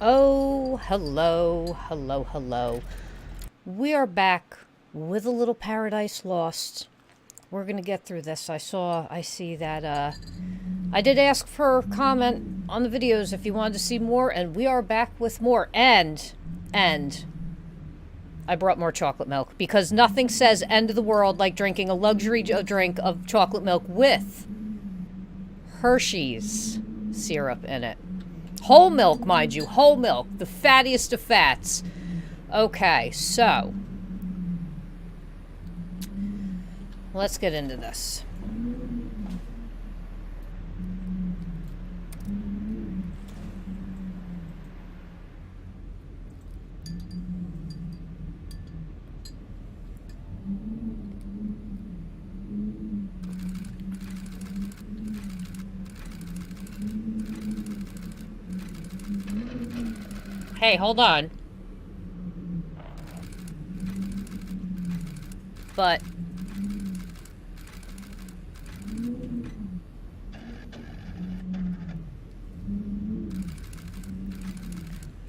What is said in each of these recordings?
Oh, hello, hello, hello. We are back with a little Paradise Lost. We're gonna get through this. I see that, I did ask for comment on the videos if you wanted to see more, and we are back with more. And, I brought more chocolate milk, because nothing says end of the world like drinking a luxury drink of chocolate milk with Hershey's syrup in it. Whole milk, mind you. Whole milk. The fattiest of fats. Okay, so. Let's get into this. Hey, hold on. But...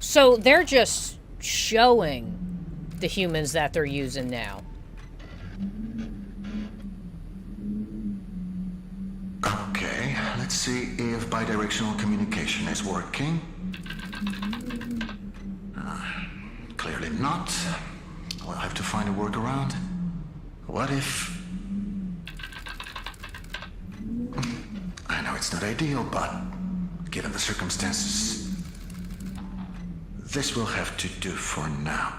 so they're just showing the humans that they're using now. Okay, let's see if bidirectional communication is working. Clearly not. We'll have to find a workaround. What if... I know it's not ideal, but given the circumstances, this will have to do for now.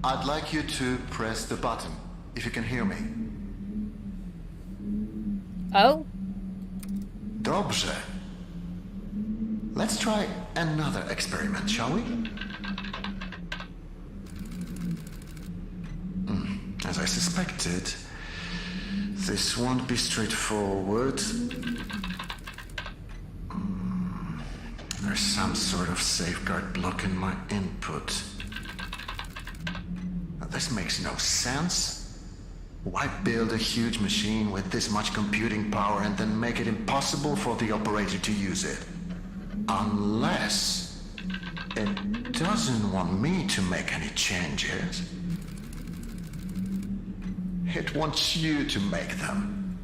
I'd like you to press the button, if you can hear me. Oh? Dobrze. Let's try another experiment, shall we? As I suspected, this won't be straightforward. There's some sort of safeguard blocking my input. Now, this makes no sense. Why build a huge machine with this much computing power and then make it impossible for the operator to use it? Unless it doesn't want me to make any changes. It wants you to make them.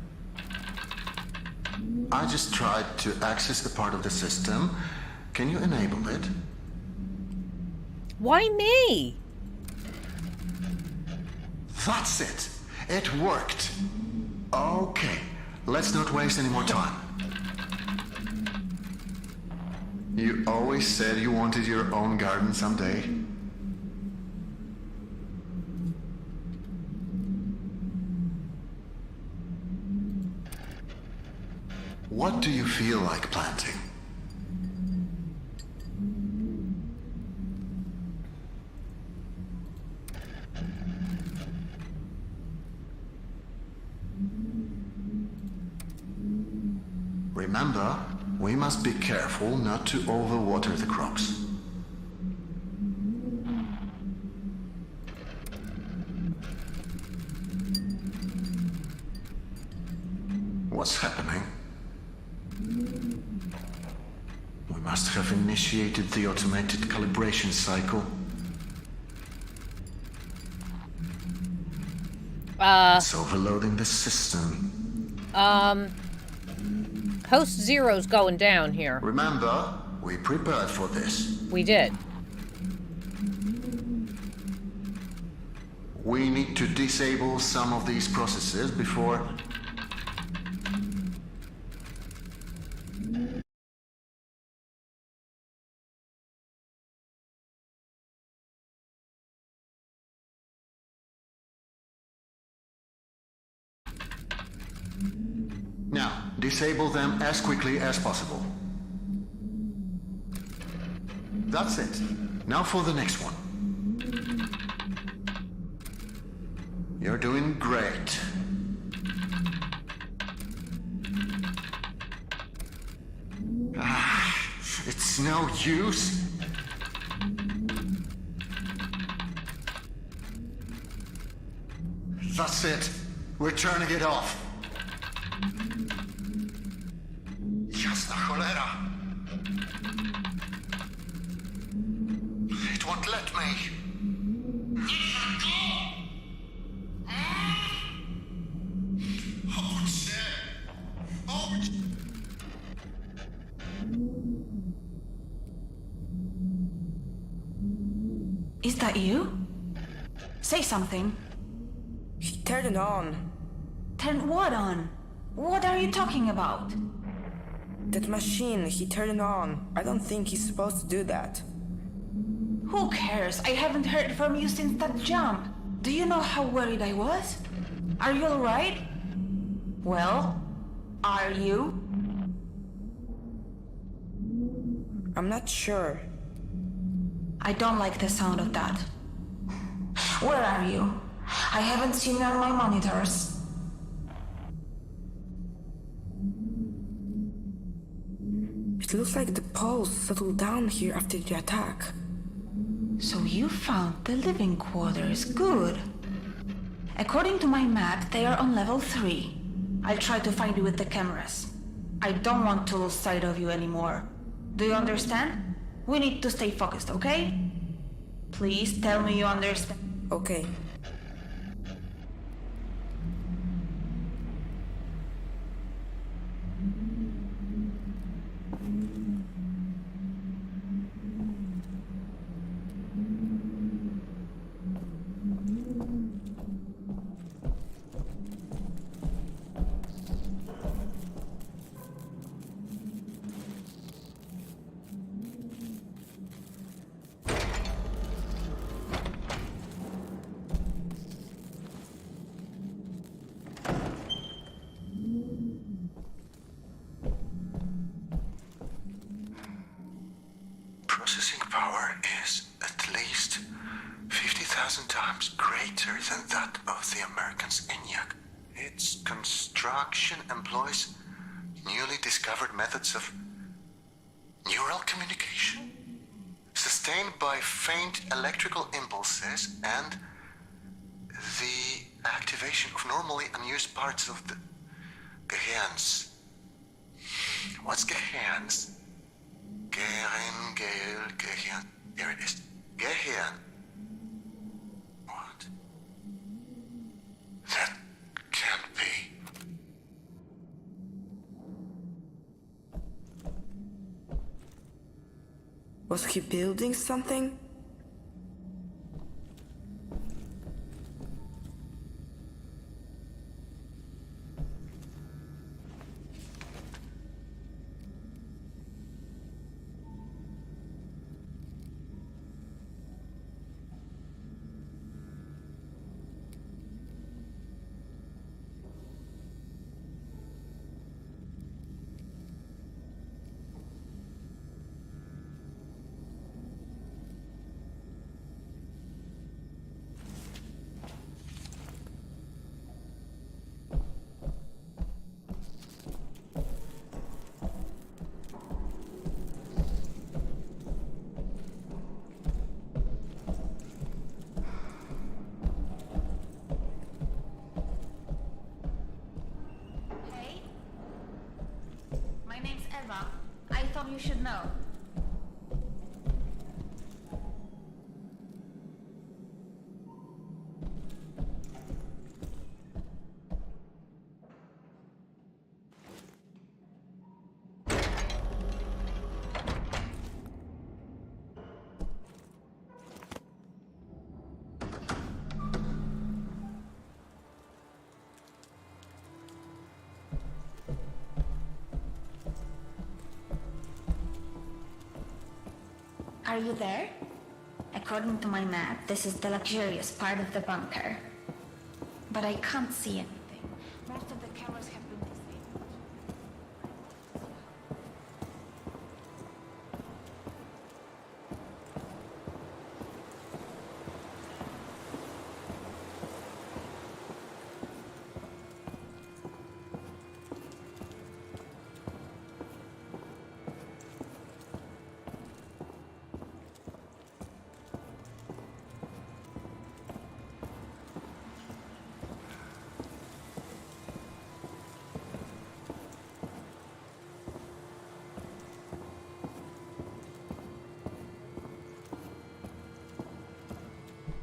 I just tried to access the part of the system. Can you enable it? Why me? That's it. It worked. Okay, let's not waste any more time. You always said you wanted your own garden someday. What do you feel like planting? Remember, we must be careful not to overwater the crops. What's happening? We must have initiated the automated calibration cycle. It's overloading the system. Host Zero's going down here. Remember, we prepared for this. We did. We need to disable some of these processes before... Now, disable them as quickly as possible. That's it. Now for the next one. You're doing great. It's no use. That's it. We're turning it off. Jasna cholera. Is that you? Say something. He turned it on. Turn what on? What are you talking about? That machine, he turned it on. I don't think he's supposed to do that. Who cares? I haven't heard from you since that jump. Do you know how worried I was? Are you alright? Well, are you? I'm not sure. I don't like the sound of that. Where are you? I haven't seen you on my monitors. It looks like the pulse settled down here after the attack. So you found the living quarters. Good. According to my map, they are on level 3. I'll try to find you with the cameras. I don't want to lose sight of you anymore. Do you understand? We need to stay focused, okay? Please tell me you understand. Okay. Processing power is at least 50,000 times greater than that of the American's ENIAC. Its construction employs newly discovered methods of neural communication, sustained by faint electrical impulses and the activation of normally unused parts of the Gehirns. What's Gehirns? Gehirn. Here it is. Gehirn. What? That can't be. Was he building something? Hey? My name's Eva. I thought you should know. Are you there? According to my map, this is the luxurious part of the bunker. But I can't see anything. Most of the cameras have been disabled.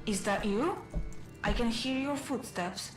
Is that you? I can hear your footsteps.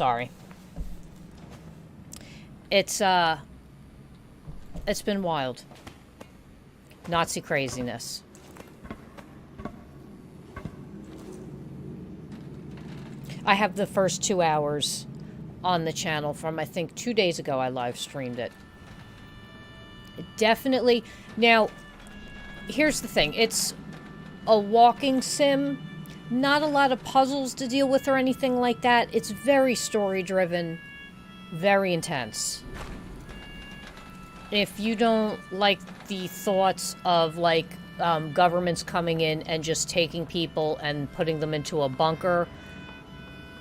sorry. It's been wild. Nazi craziness. I have the first 2 hours on the channel from, I think, 2 days ago I live streamed it. Definitely. Now, here's the thing. It's a walking sim. Not a lot of puzzles to deal with or anything like that. It's very story-driven. Very intense. If you don't like the thoughts of, like, governments coming in and just taking people and putting them into a bunker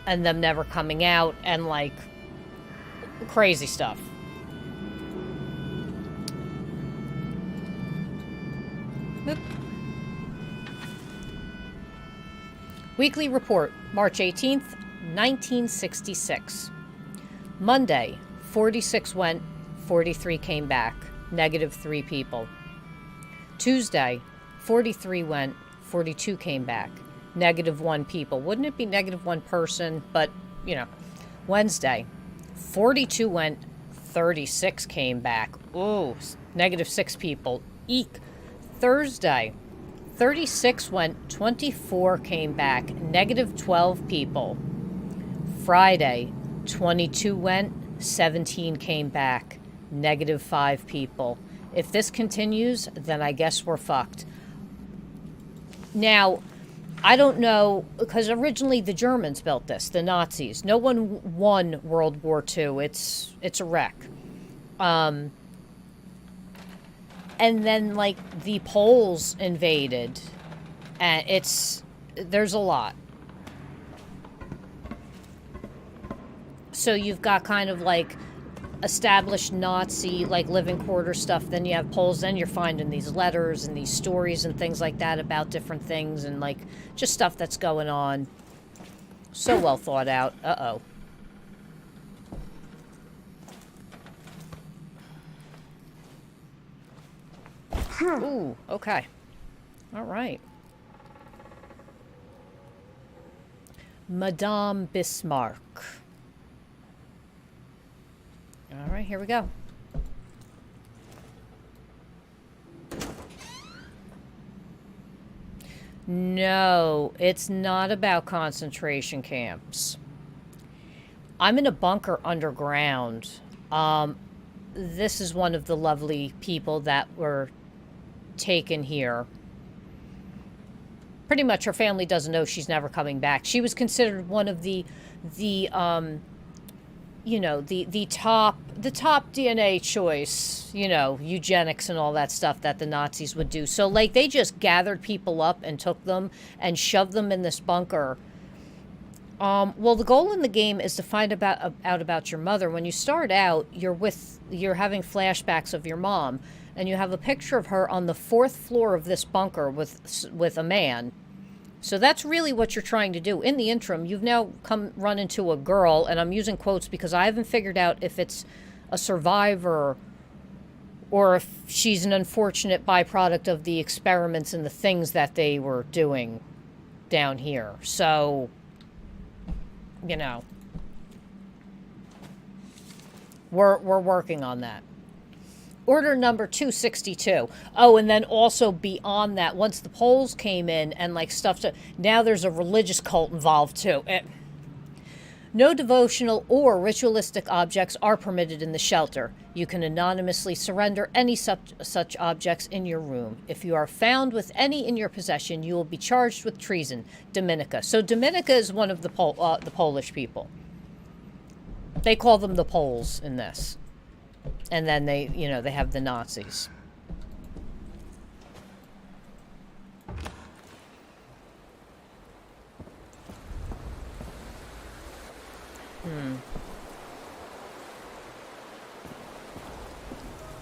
and them never coming out and, like, crazy stuff. Boop. Weekly report, March 18th, 1966. Monday, 46 went, 43 came back, -3 people. Tuesday, 43 went, 42 came back, -1 people. Wouldn't it be -1 person? But, you know. Wednesday, 42 went, 36 came back. Ooh, -6 people. Eek. Thursday, 36 went, 24 came back, -12 people. Friday, 22 went, 17 came back, -5 people. If this continues, then I guess we're fucked. Now, I don't know, because originally the Germans built this, the Nazis. No one won World War II. It's a wreck. And then, like, the Poles invaded. And there's a lot. So you've got kind of, like, established Nazi, like, living quarter stuff. Then you have Poles. Then you're finding these letters and these stories and things like that about different things. And, like, just stuff that's going on. So well thought out. Uh-oh. Ooh, okay. All right. Madame Bismarck. All right, here we go. No, it's not about concentration camps. I'm in a bunker underground. This is one of the lovely people that were taken here. Pretty much her family doesn't know she's never coming back. She was considered one of the you know, the top DNA choice, you know, eugenics and all that stuff that the Nazis would do. So, like, they just gathered people up and took them and shoved them in this bunker. Well, the goal in the game is to find out about your mother. When you start out, you're having flashbacks of your mom, and you have a picture of her on the 4th floor of this bunker with a man. So that's really what you're trying to do. In the interim, you've now run into a girl, and I'm using quotes because I haven't figured out if it's a survivor or if she's an unfortunate byproduct of the experiments and the things that they were doing down here. So, you know, we're working on that. Order number 262. Oh, and then also beyond that, once the Poles came in and, like, stuff, now there's a religious cult involved too. No devotional or ritualistic objects are permitted in the shelter. You can anonymously surrender any such objects in your room. If you are found with any in your possession, you will be charged with treason. Dominica. So Dominica is one of the Polish people. They call them the Poles in this. And then they have the Nazis.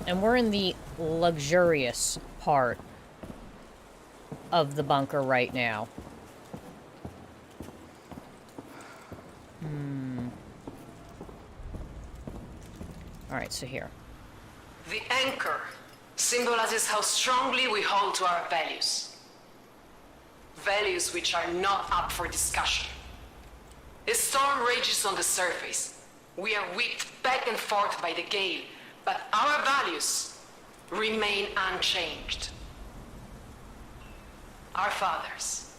And we're in the luxurious part of the bunker right now. All right, so here. The anchor symbolizes how strongly we hold to our values. Values which are not up for discussion. A storm rages on the surface. We are whipped back and forth by the gale, but our values remain unchanged. Our fathers,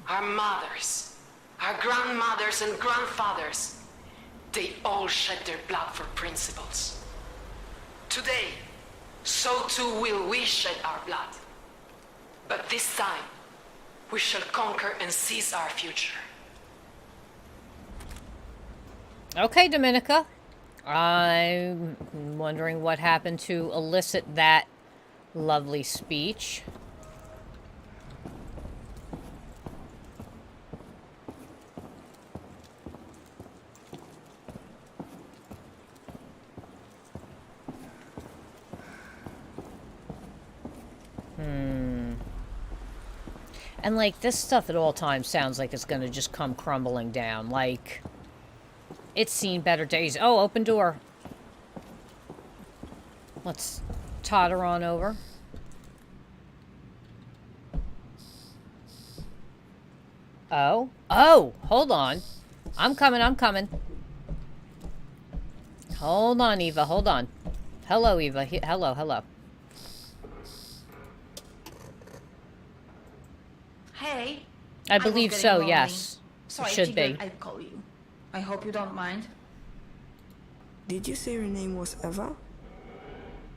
our mothers, our grandmothers and grandfathers, they all shed their blood for principles. Today, so too will we shed our blood. But this time, we shall conquer and seize our future. Okay, Dominica. I'm wondering what happened to elicit that lovely speech. And, like, this stuff at all times sounds like it's gonna just come crumbling down. Like, it's seen better days. Oh, open door. Let's totter on over. Oh. Oh! Hold on. I'm coming, I'm coming. Hold on, Eva, hold on. Hello, Eva. Hello, hello. Hey. I believe was so, getting lonely, yes. So It I should figured be. I'd call you. I hope you don't mind. Did you say your name was Eva?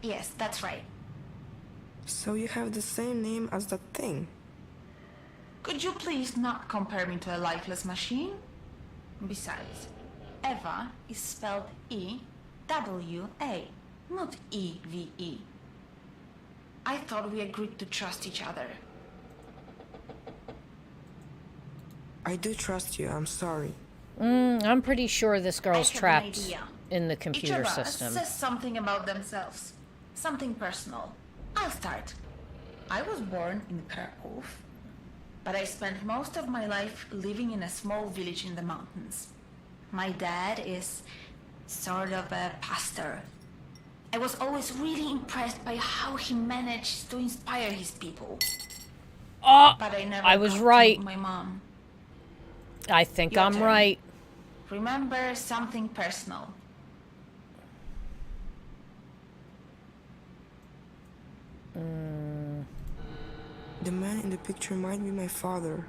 Yes, that's right. So you have the same name as that thing? Could you please not compare me to a lifeless machine? Besides, Eva is spelled E-W-A, not E-V-E. I thought we agreed to trust each other. I do trust you, I'm sorry. I'm pretty sure this girl's I have an trapped idea. in the Each computer of us system. says something about themselves. Something personal. I'll start. I was born in Krakow, but I spent most of my life living in a small village in the mountains. My dad is sort of a pastor. I was always really impressed by how he managed to inspire his people. Oh, But I never I was got to right. meet my mom. I think Your I'm turn. right. Remember something personal. The man in the picture might be my father.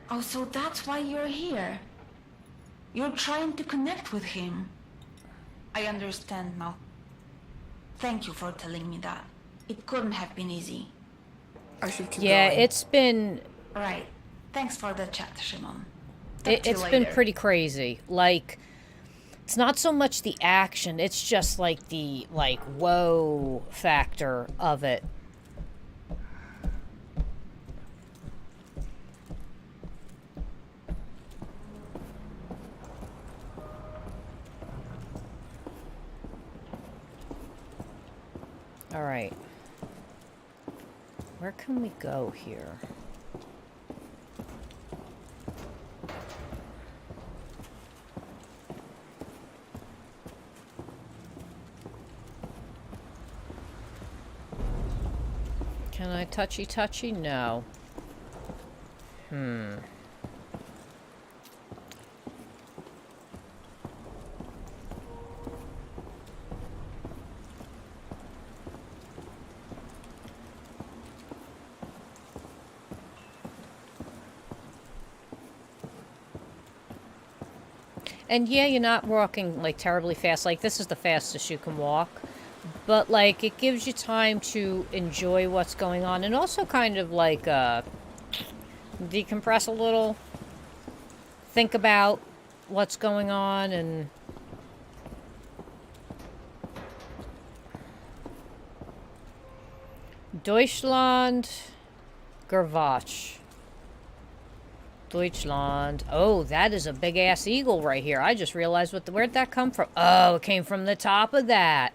Oh, so that's why you're here. You're trying to connect with him. I understand now. Thank you for telling me that. It couldn't have been easy. I should keep Yeah, going. it's been Right. Thanks for the chat, Szymon. Talk to you it's been later. pretty crazy. Like, it's not so much the action, it's just like the whoa factor of it. All right. Where can we go here? Can I touchy? No. And yeah, you're not walking, like, terribly fast. Like, this is the fastest you can walk. But, like, it gives you time to enjoy what's going on. And also kind of, like, decompress a little. Think about what's going on and... Deutschland... Gervach. Deutschland. Oh, that is a big-ass eagle right here. I just realized where'd that come from? Oh, it came from the top of that.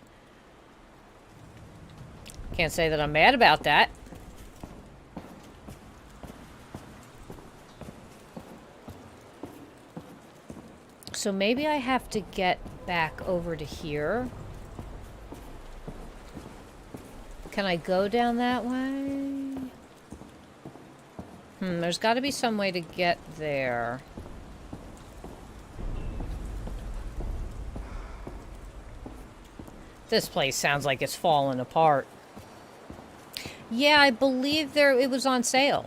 Can't say that I'm mad about that. So maybe I have to get back over to here. Can I go down that way? There's got to be some way to get there. This place sounds like it's falling apart. Yeah, I believe it was on sale.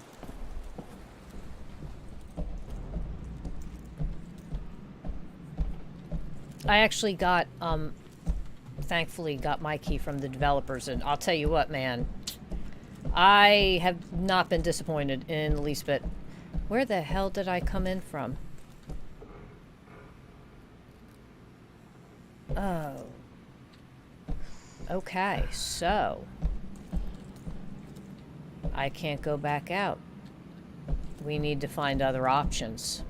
I actually got, thankfully got my key from the developers, and I'll tell you what, man. I have not been disappointed in the least bit. Where the hell did I come in from? Oh. Okay, so... I can't go back out. We need to find other options.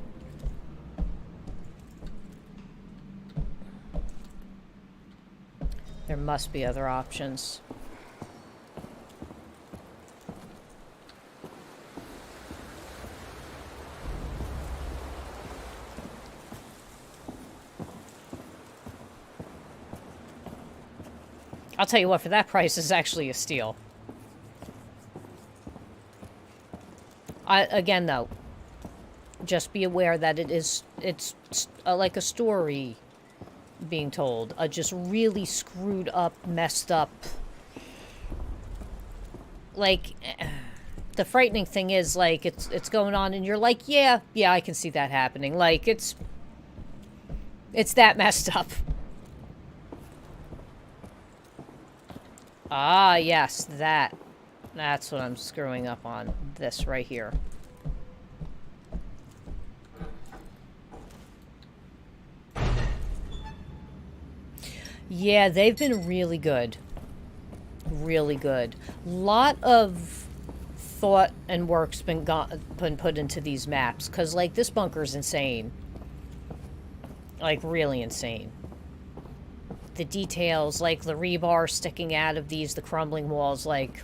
There must be other options. I'll tell you what, for that price, is actually a steal. Again, though, just be aware that it's like a story being told. A just really screwed up, messed up. Like, the frightening thing is, like, it's going on and you're like, yeah, I can see that happening. Like, it's that messed up. Ah, yes, that's what I'm screwing up on. This right here. Yeah, they've been really good. Really good. Lot of thought and work's been put into these maps. Because, like, this bunker's insane. Like, really insane. The details, like the rebar sticking out of these, the crumbling walls, like...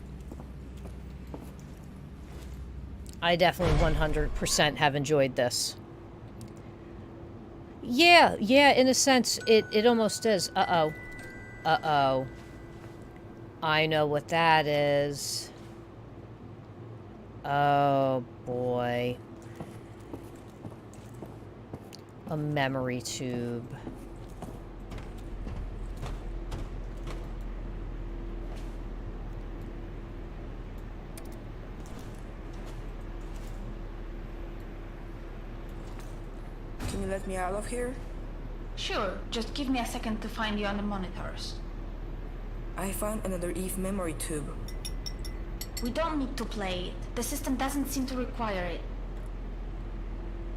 I definitely 100% have enjoyed this. Yeah, in a sense, it almost is. Uh-oh. Uh-oh. I know what that is. Oh, boy. A memory tube. Can you let me out of here? Sure, just give me a second to find you on the monitors. I found another Eve memory tube. We don't need to play it. The system doesn't seem to require it.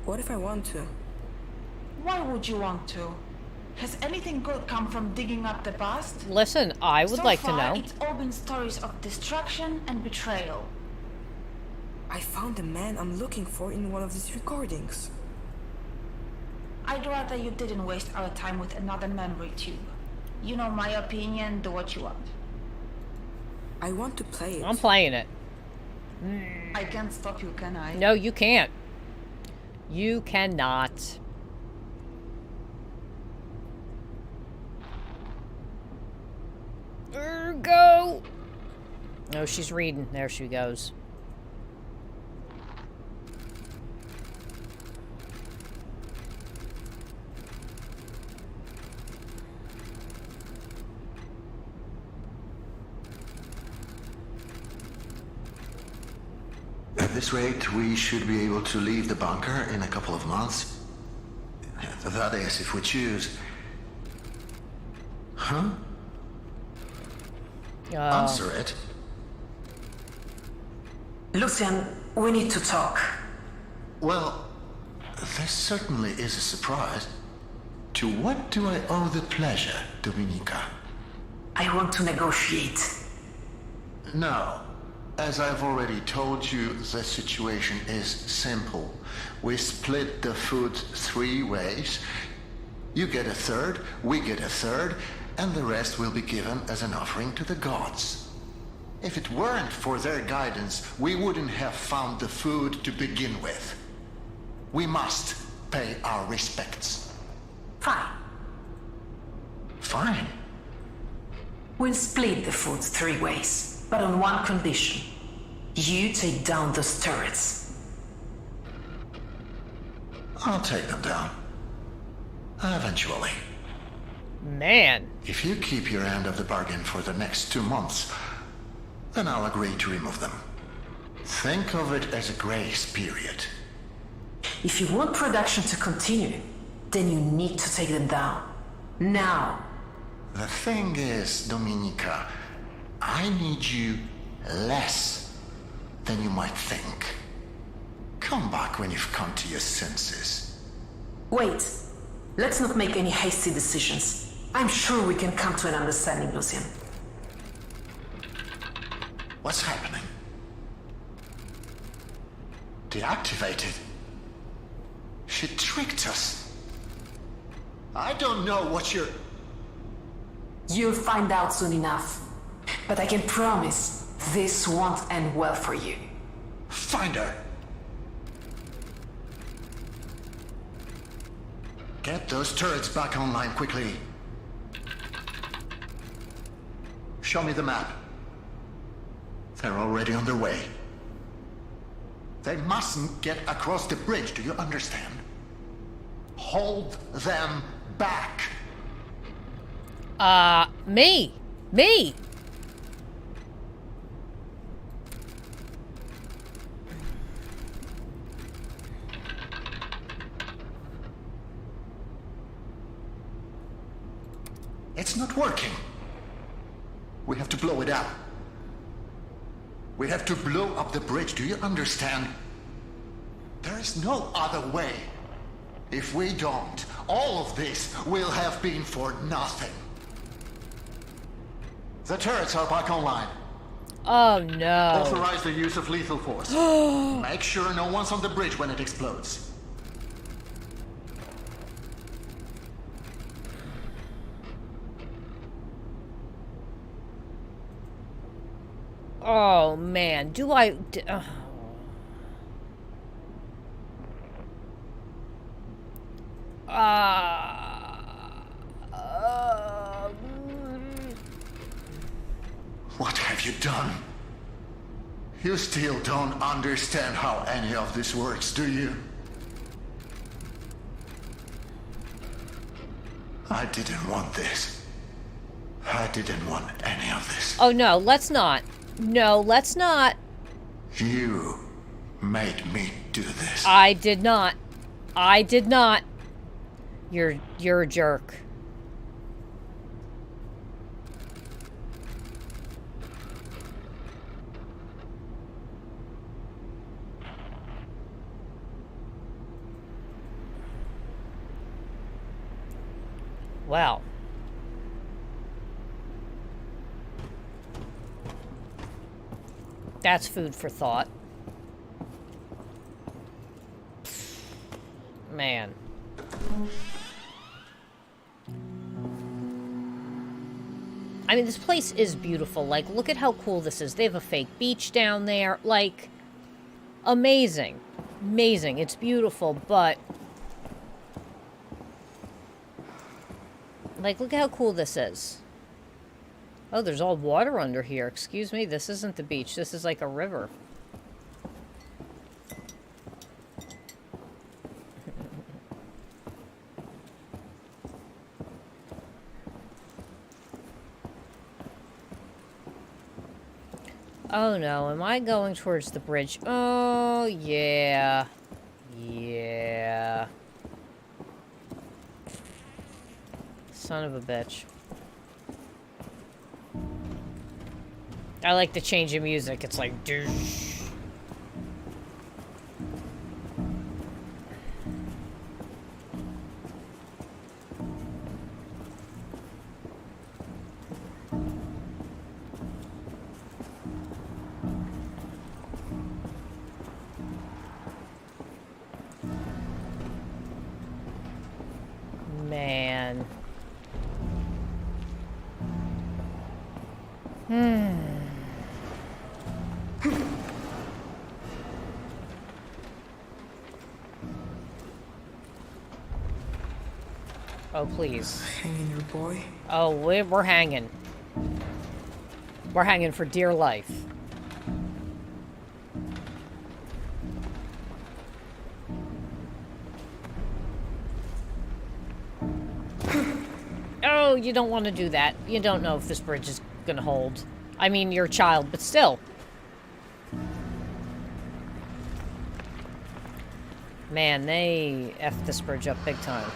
What if I want to? Why would you want to? Has anything good come from digging up the past? Listen, I would like to know. It's all been stories of destruction and betrayal. I found the man I'm looking for in one of these recordings. I'd rather you didn't waste our time with another memory tube. You know my opinion, do what you want. I want to play it. I'm playing it. I can't stop you, can I? No, you can't. You cannot. Go! Oh, she's reading. There she goes. At this rate, we should be able to leave the bunker in a couple of months. That is, if we choose. Huh? Answer it. Lucian, we need to talk. Well, this certainly is a surprise. To what do I owe the pleasure, Dominica? I want to negotiate. No. As I've already told you, the situation is simple. We split the food 3 ways. You get a third, we get a third, and the rest will be given as an offering to the gods. If it weren't for their guidance, we wouldn't have found the food to begin with. We must pay our respects. Fine. Fine. We'll split the food 3 ways, but on one condition. You take down those turrets. I'll take them down. Eventually. Man. If you keep your end of the bargain for the next 2 months, then I'll agree to remove them. Think of it as a grace period. If you want production to continue, then you need to take them down. Now. The thing is, Dominika, I need you less than you might think. Come back when you've come to your senses. Wait. Let's not make any hasty decisions. I'm sure we can come to an understanding, Lucian. What's happening? Deactivated? She tricked us. I don't know what you're... You'll find out soon enough. But I can promise this won't end well for you. Find her. Get those turrets back online quickly. Show me the map. They're already on their way. They mustn't get across the bridge, do you understand? Hold them back. Me! Me! It's not working. We have to blow it up. We have to blow up the bridge, do you understand? There is no other way. If we don't, all of this will have been for nothing. The turrets are back online. Oh no. Authorize the use of lethal force. Make sure no one's on the bridge when it explodes. Oh man, do I... What have you done? You still don't understand how any of this works, do you? I didn't want this. I didn't want any of this. Oh no, let's not. No, let's not. You made me do this. I did not. I did not. You're a jerk. Well. That's food for thought. Man. I mean, this place is beautiful. Like, look at how cool this is. They have a fake beach down there. Like, amazing. Amazing. It's beautiful, but... like, look at how cool this is. Oh, there's all water under here. Excuse me, this isn't the beach. This is like a river. Oh no, am I going towards the bridge? Oh, yeah. Yeah. Son of a bitch. I like the change of music. It's like, douche. Man. Oh, please. Hanging your boy? Oh, we're hanging. We're hanging for dear life. Oh, you don't want to do that. You don't know if this bridge is gonna hold. I mean, you're a child, but still. Man, they effed this bridge up big time.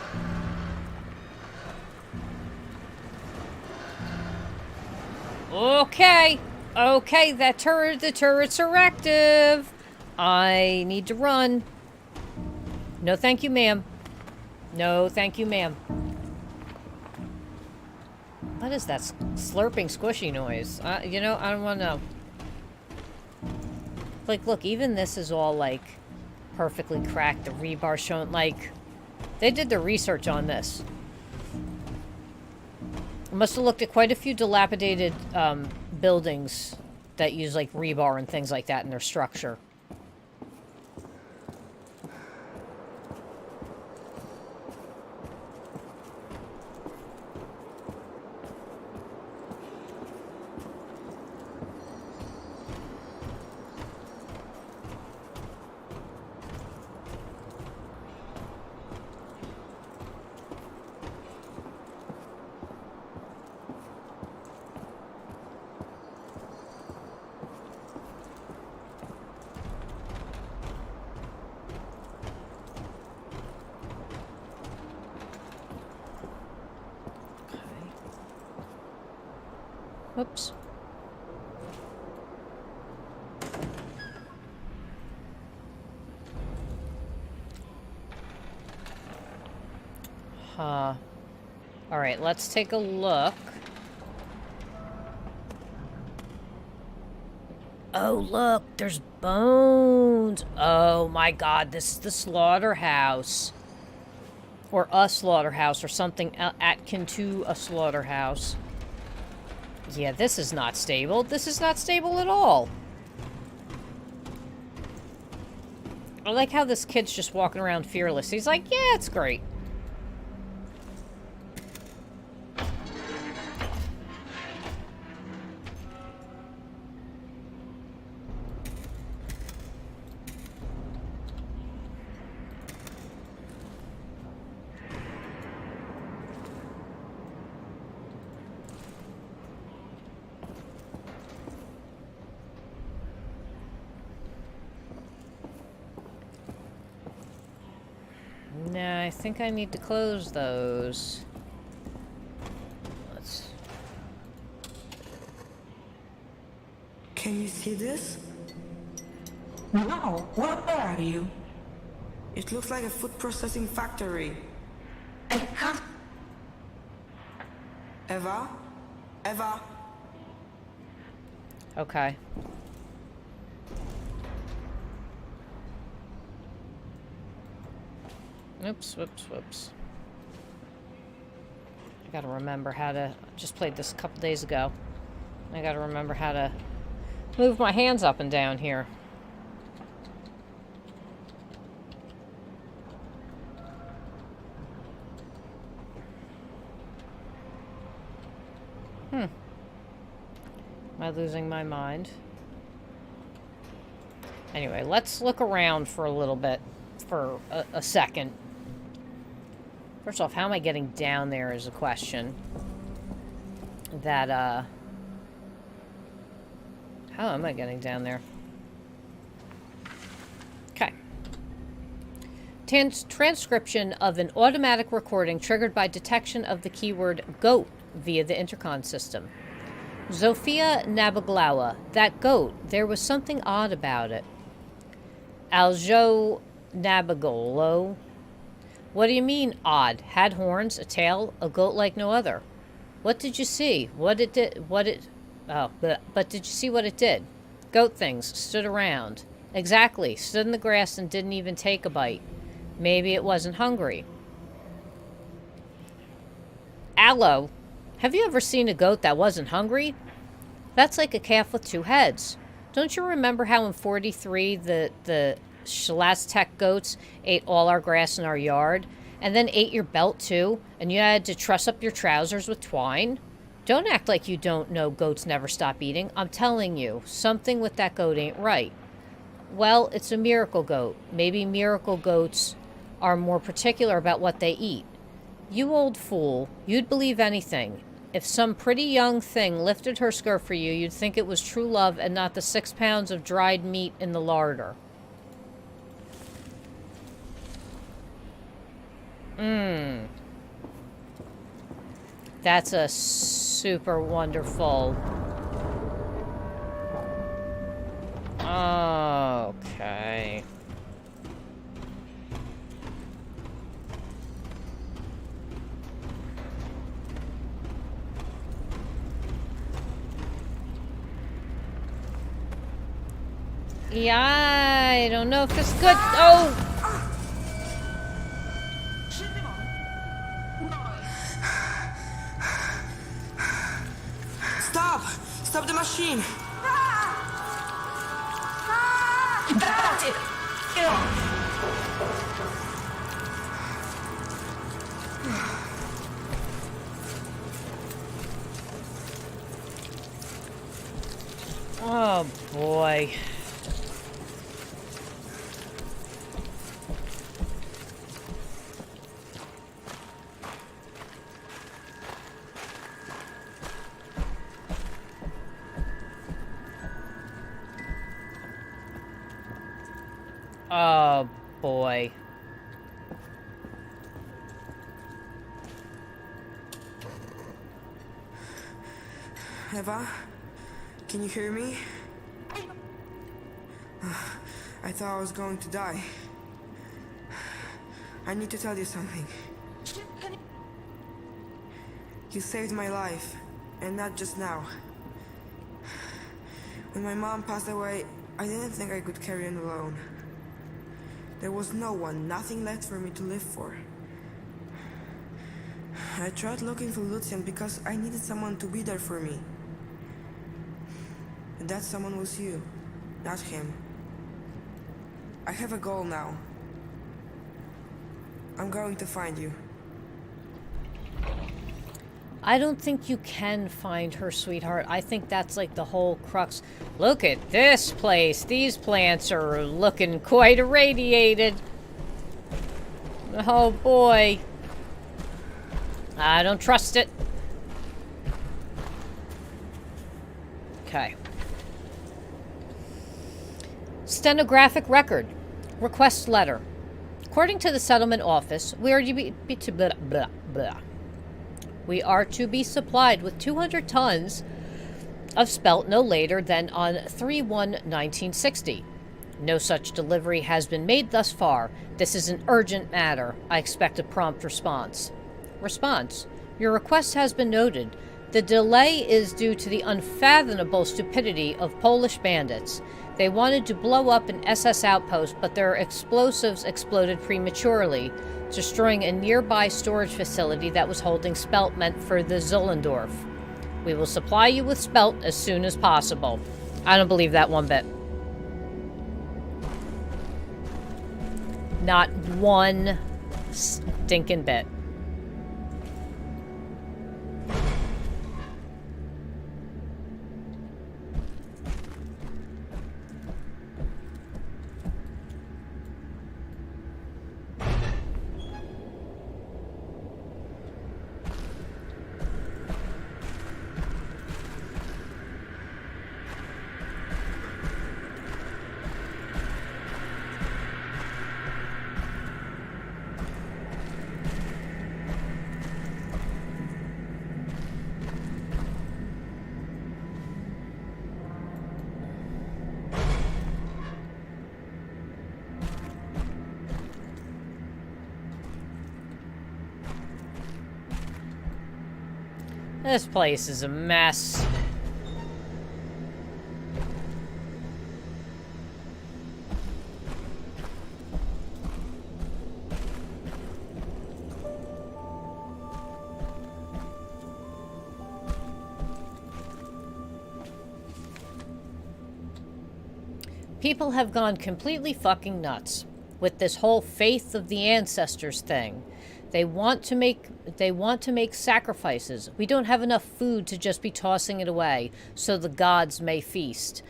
Okay. Okay, the turrets are active. I need to run. No, thank you, ma'am. No, thank you, ma'am. What is that slurping, squishy noise? You know, I don't want to know. Like, look, even this is all, like, perfectly cracked. The rebar shown, like, they did their research on this. Must have looked at quite a few dilapidated buildings that use, like, rebar and things like that in their structure. Oops. Huh. Alright, let's take a look. Oh, look, there's bones. Oh my god, this is the slaughterhouse. Or a slaughterhouse, or something akin to a slaughterhouse. Yeah, this is not stable. This is not stable at all. I like how this kid's just walking around fearless. He's like, yeah, it's great. Nah, I think I need to close those. Let's... Can you see this? No, where are you? It looks like a food processing factory. I can't. Eva? Eva? Okay. Oops, whoops, whoops. I gotta remember how to... Just played this a couple days ago. I gotta remember how to move my hands up and down here. Am I losing my mind? Anyway, let's look around for a little bit. For a second. First off, how am I getting down there is a question. That, how am I getting down there? Okay. Transcription of an automatic recording triggered by detection of the keyword GOAT via the intercom system. Zofia Nabaglawa. That goat. There was something odd about it. Aljo Nabagolo. What do you mean, odd? Had horns, a tail, a goat like no other. What did you see? But did you see what it did? Goat things stood around. Exactly. Stood in the grass and didn't even take a bite. Maybe it wasn't hungry. Aloe. Have you ever seen a goat that wasn't hungry? That's like a calf with two heads. Don't you remember how in 43 the Szlastek goats ate all our grass in our yard, and then ate your belt too, and you had to truss up your trousers with twine? Don't act like you don't know goats never stop eating. I'm telling you, something with that goat ain't right. Well, it's a miracle goat. Maybe miracle goats are more particular about what they eat. You old fool. You'd believe anything. If some pretty young thing lifted her skirt for you, you'd think it was true love and not the 6 pounds of dried meat in the larder. That's a super wonderful... Okay. Yeah, I don't know if this is good. Oh! Stop! Stop the machine! That's it! Oh, boy. Oh, boy. Eva? Can you hear me? I thought I was going to die. I need to tell you something. You saved my life, and not just now. When my mom passed away, I didn't think I could carry on alone. There was no one, nothing left for me to live for. I tried looking for Lucian because I needed someone to be there for me. And that someone was you, not him. I have a goal now. I'm going to find you. I don't think you can find her, sweetheart. I think that's like the whole crux. Look at this place. These plants are looking quite irradiated. Oh, boy. I don't trust it. Okay. Stenographic record. Request letter. According to the settlement office, we are to be supplied with 200 tons of spelt no later than on 3/1/1960. No such delivery has been made thus far. This is an urgent matter. I expect a prompt response. Response. Your request has been noted. The delay is due to the unfathomable stupidity of Polish bandits. They wanted to blow up an SS outpost, but their explosives exploded prematurely, destroying a nearby storage facility that was holding spelt meant for the Zollendorf. We will supply you with spelt as soon as possible. I don't believe that one bit. Not one stinking bit. This place is a mess. People have gone completely fucking nuts with this whole faith of the ancestors thing. They want to make sacrifices. We don't have enough food to just be tossing it away so the gods may feast.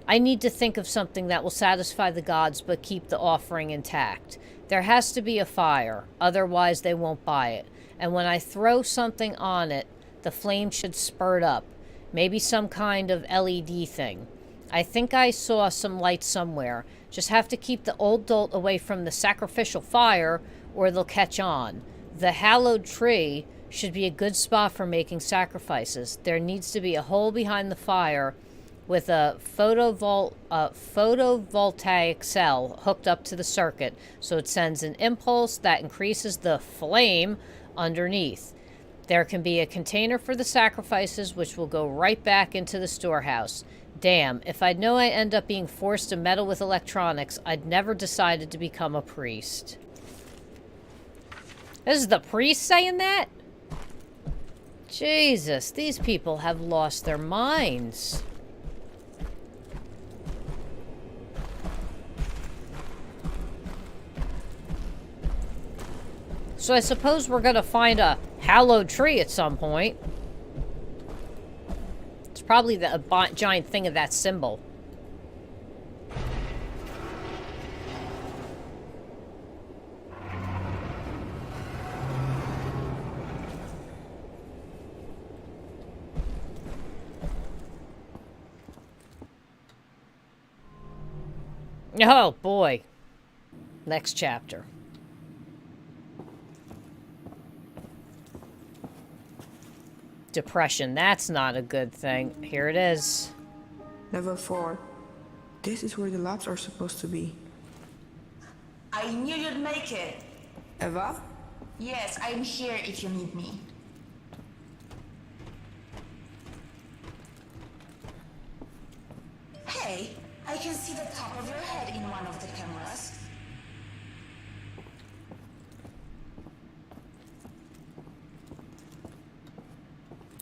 I need to think of something that will satisfy the gods but keep the offering intact. There has to be a fire, otherwise they won't buy it. and when I throw something on it, the flame should spurt up. Maybe some kind of LED thing. I think I saw some lights somewhere. Just have to keep the old dolt away from the sacrificial fire, or they'll catch on. The hallowed tree should be a good spot for making sacrifices. There needs to be a hole behind the fire with a photovoltaic cell hooked up to the circuit, so it sends an impulse that increases the flame underneath. There can be a container for the sacrifices, which will go right back into the storehouse. Damn, if I'd known I'd end up being forced to meddle with electronics, I'd never decided to become a priest. This is the priest saying that? Jesus, these people have lost their minds. So I suppose we're gonna find a hallowed tree at some point. It's probably the giant thing of that symbol. Oh boy. Next chapter. Depression, that's not a good thing. Here it is. Level 4. This is where the labs are supposed to be. I knew you'd make it. Eva? Yes, I'm here if you need me. Hey, I can see the top of your head in one of the cameras.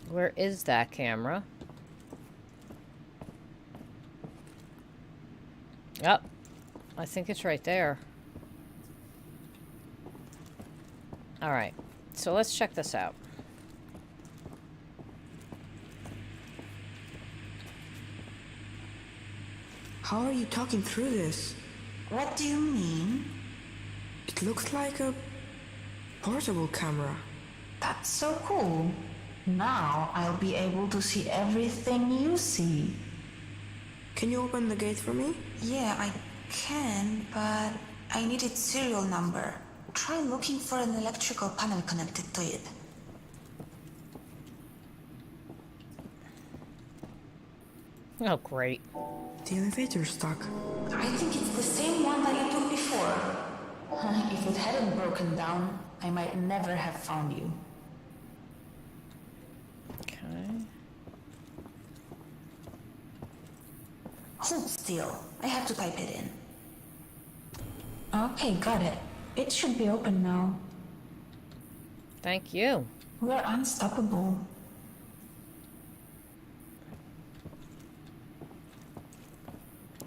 Where is that camera? Oh, I think it's right there. Alright, so let's check this out. How are you talking through this? What do you mean? It looks like a portable camera. That's so cool. Now I'll be able to see everything you see. Can you open the gate for me? Yeah, I can, but I need its serial number. Try looking for an electrical panel connected to it. Oh, great. The elevator's stuck. I think it's the same one that you took before. If it hadn't broken down, I might never have found you. Okay. Hold still. I have to type it in. Okay, got it. It should be open now. Thank you. We're unstoppable.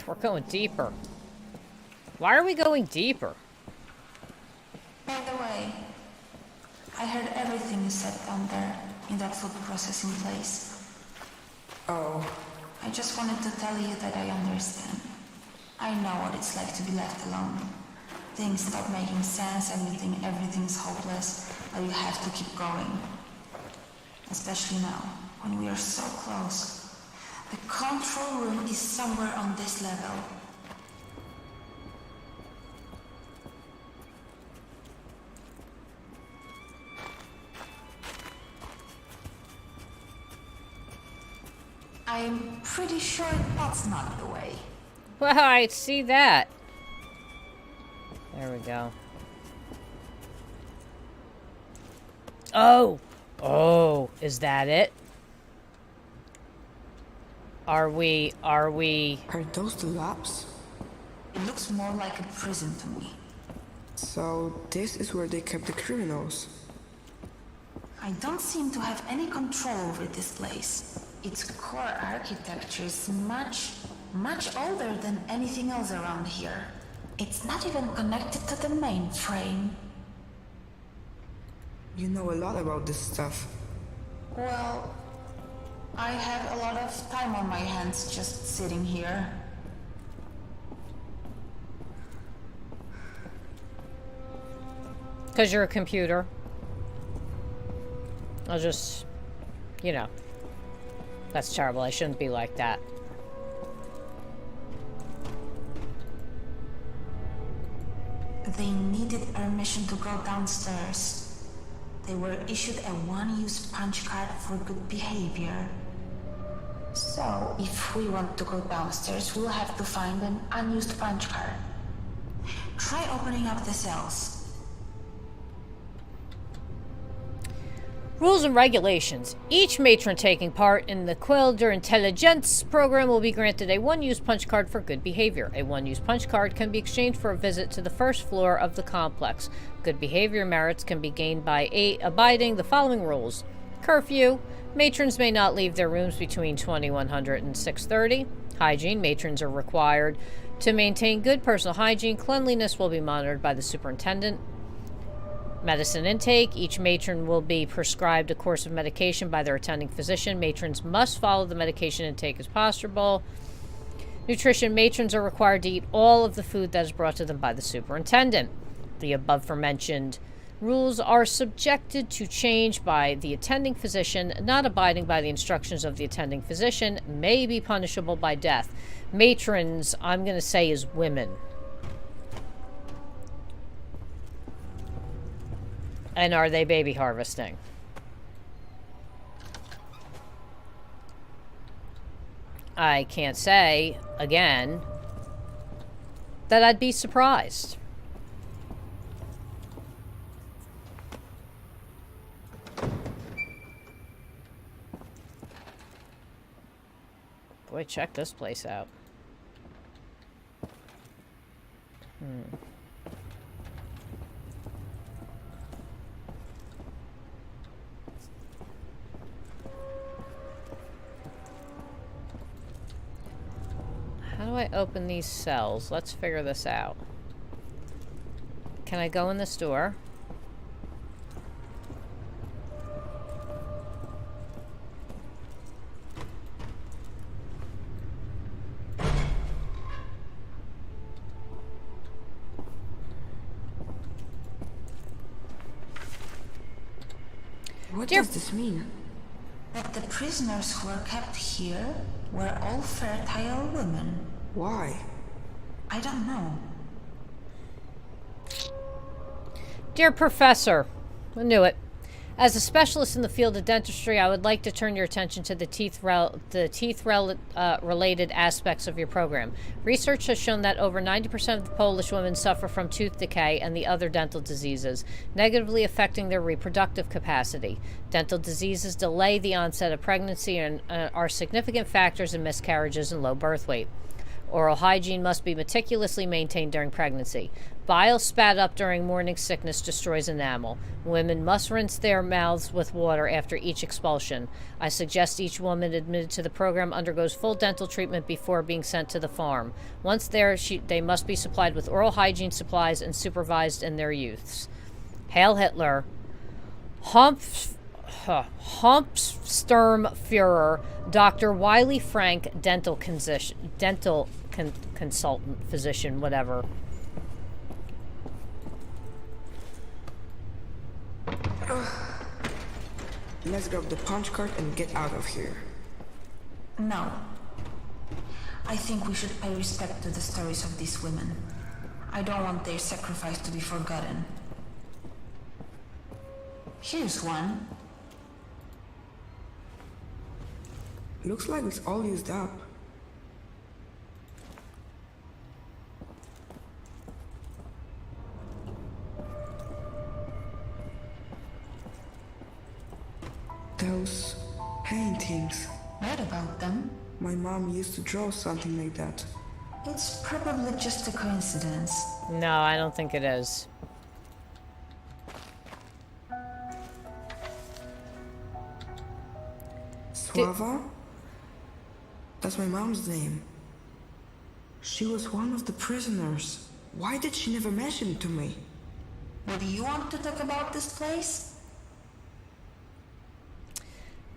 We're going deeper. Why are we going deeper? By the way, I heard everything you said down there in that food processing place. Oh. I just wanted to tell you that I understand. I know what it's like to be left alone. Things stop making sense and you think everything's hopeless, but you have to keep going. Especially now, when we are so close. The control room is somewhere on this level. I'm pretty sure that's not the way. Well, I see that. There we go. Oh! Oh, is that it? Are we... Are those the labs? It looks more like a prison to me. So this is where they kept the criminals. I don't seem to have any control over this place. Its core architecture is much older than anything else around here. It's not even connected to the mainframe. You know a lot about this stuff. Well, I have a lot of time on my hands just sitting here. Because you're a computer. I'll just, you know, that's terrible. I shouldn't be like that. They needed permission to go downstairs. They were issued a one-use punch card for good behavior. So, if we want to go downstairs, we'll have to find an unused punch card. Try opening up the cells. Rules and regulations. Each matron taking part in the Quelle d'Intelligence program will be granted a one-use punch card for good behavior. A one-use punch card can be exchanged for a visit to the first floor of the complex. Good behavior merits can be gained by abiding the following rules. Curfew. Matrons may not leave their rooms between 2100 and 6:30. Hygiene. Matrons are required to maintain good personal hygiene. Cleanliness will be monitored by the superintendent. Medicine intake. Each matron will be prescribed a course of medication by their attending physician. Matrons must follow the medication intake as possible. Nutrition. Matrons are required to eat all of the food that is brought to them by the superintendent. The above mentioned rules are subjected to change by the attending physician. Not abiding by the instructions of the attending physician may be punishable by death. Matrons, I'm going to say, is women. And are they baby harvesting? I can't say, again, that I'd be surprised. Boy, check this place out. How do I open these cells? Let's figure this out. Can I go in this door? What does this mean? That the prisoners who were kept here were all fertile women. Why? I don't know. Dear Professor, I knew it. As a specialist in the field of dentistry, I would like to turn your attention to the teeth-related aspects of your program. Research has shown that over 90% of the Polish women suffer from tooth decay and the other dental diseases, negatively affecting their reproductive capacity. Dental diseases delay the onset of pregnancy and are significant factors in miscarriages and low birth weight. Oral hygiene must be meticulously maintained during pregnancy. Bile spat up during morning sickness destroys enamel. Women must rinse their mouths with water after each expulsion. I suggest each woman admitted to the program undergoes full dental treatment before being sent to the farm. Once there, they must be supplied with oral hygiene supplies and supervised in their use. Hail Hitler. Humpsturmführer, Dr. Wiley Frank, dental consultant, physician, whatever. Let's grab the punch card and get out of here. No. I think we should pay respect to the stories of these women. I don't want their sacrifice to be forgotten. Here's one. Looks like it's all used up. Those paintings. Read about them? My mom used to draw something like that. It's probably just a coincidence. No, I don't think it is. Slava? That's my mom's name. She was one of the prisoners. Why did she never mention it to me? Would you want to talk about this place?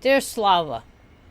Dear Slava,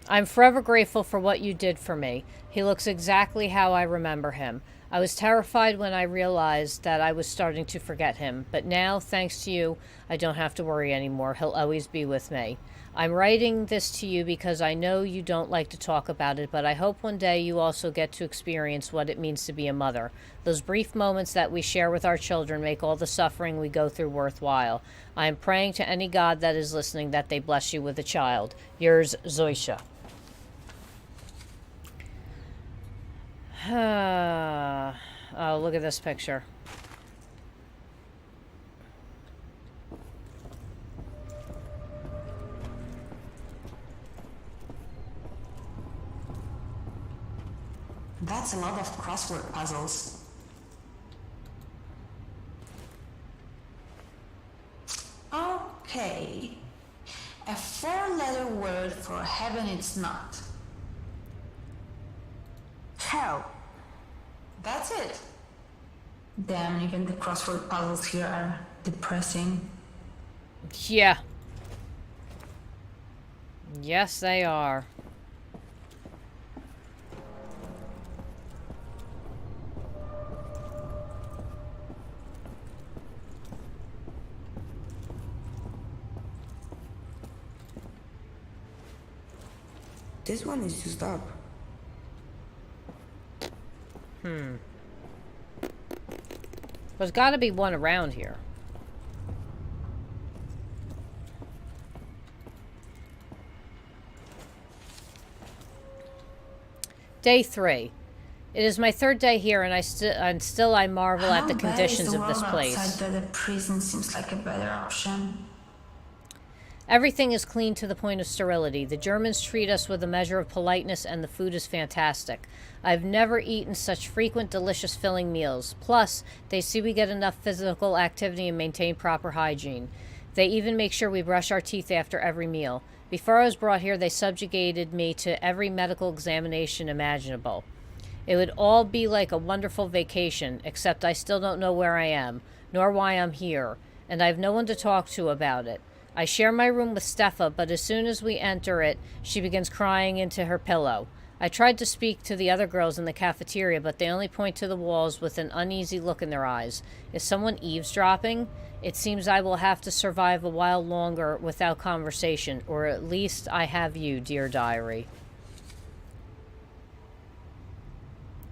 I'm forever grateful for what you did for me. He looks exactly how I remember him. I was terrified when I realized that I was starting to forget him, but now, thanks to you, I don't have to worry anymore. He'll always be with me. I'm writing this to you because I know you don't like to talk about it, but I hope one day you also get to experience what it means to be a mother. Those brief moments that we share with our children make all the suffering we go through worthwhile. I am praying to any God that is listening that they bless you with a child. Yours, Zoisha. Oh, look at this picture. That's a lot of crossword puzzles. Okay. A 4-letter word for heaven it's not. Hell. That's it. Damn, even the crossword puzzles here are depressing. Yeah. Yes, they are. This one is used up. There's got to be one around here. Day 3. It is my 3rd day here, and still I marvel at the conditions of this place. Outside the prison seems like a better option. Everything is clean to the point of sterility. The Germans treat us with a measure of politeness, and the food is fantastic. I've never eaten such frequent, delicious, filling meals. Plus, they see we get enough physical activity and maintain proper hygiene. They even make sure we brush our teeth after every meal. Before I was brought here, they subjugated me to every medical examination imaginable. It would all be like a wonderful vacation, except I still don't know where I am, nor why I'm here, and I have no one to talk to about it. I share my room with Stefa, but as soon as we enter it, she begins crying into her pillow. I tried to speak to the other girls in the cafeteria, but they only point to the walls with an uneasy look in their eyes. Is someone eavesdropping? It seems I will have to survive a while longer without conversation, or at least I have you, dear diary.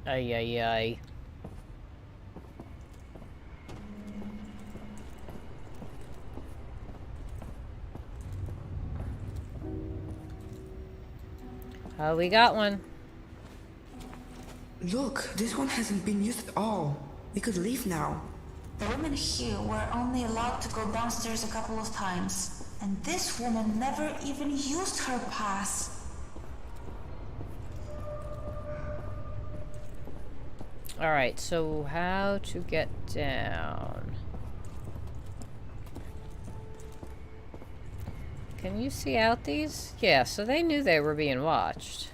Ay, ay, ay. Oh, we got one. Look, this one hasn't been used at all. We could leave now. The women here were only allowed to go downstairs a couple of times, and this woman never even used her pass. Alright, so how to get down? Can you see out these? Yeah, so they knew they were being watched.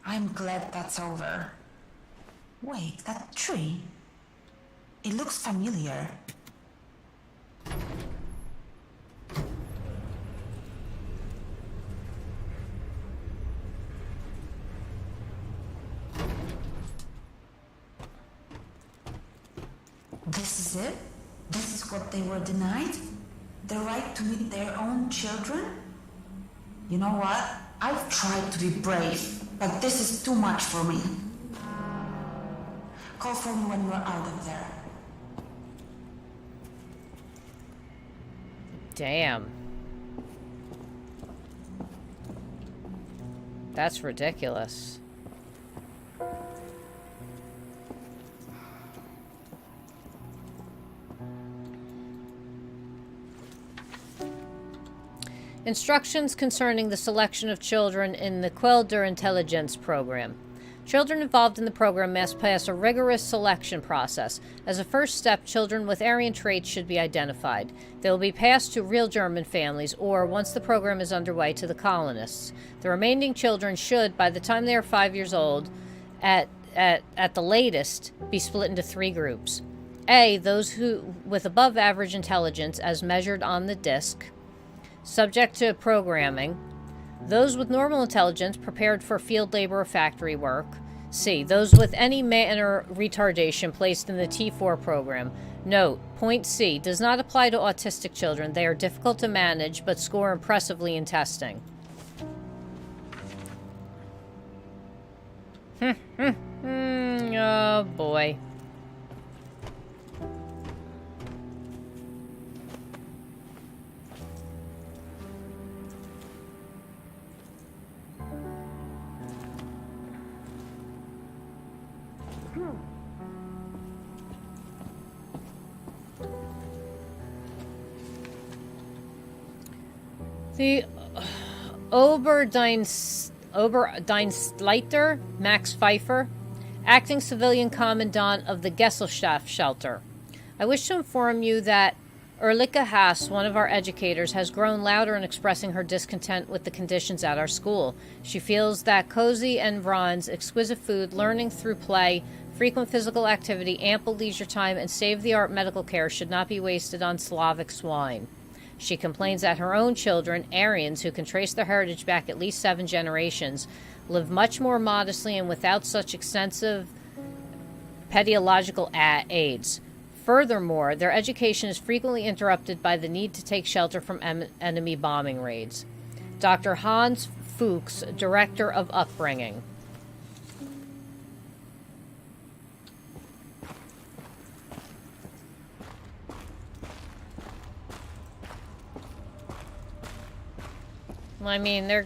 I'm glad that's over. Wait, that tree? It looks familiar. This is it? This is what they were denied? The right to meet their own children? You know what? I've tried to be brave, but this is too much for me. Call for me when you're out of there. Damn. That's ridiculous. Instructions concerning the selection of children in the Quelle d'Intelligence program. Children involved in the program must pass a rigorous selection process. As a first step, children with Aryan traits should be identified. They will be passed to real German families, or, once the program is underway, to the colonists. The remaining children should, by the time they are 5 years old, at the latest, be split into 3 groups. A, those who with above average intelligence as measured on the disc, subject to programming. Those with normal intelligence prepared for field labor or factory work. C, those with any manner retardation placed in the T4 program. Note, point C does not apply to autistic children. They are difficult to manage but score impressively in testing. Oh boy. The Oberdienstleiter, Max Pfeiffer, acting civilian commandant of the Gesellschaft shelter. I wish to inform you that Erlika Haas, one of our educators, has grown louder in expressing her discontent with the conditions at our school. She feels that cozy environs, exquisite food, learning through play, frequent physical activity, ample leisure time, and state-of-the-art medical care should not be wasted on Slavic swine. She complains that her own children, Aryans, who can trace their heritage back at least 7 generations, live much more modestly and without such extensive pediological aids. Furthermore, their education is frequently interrupted by the need to take shelter from enemy bombing raids. Dr. Hans Fuchs, Director of Upbringing. I mean, they're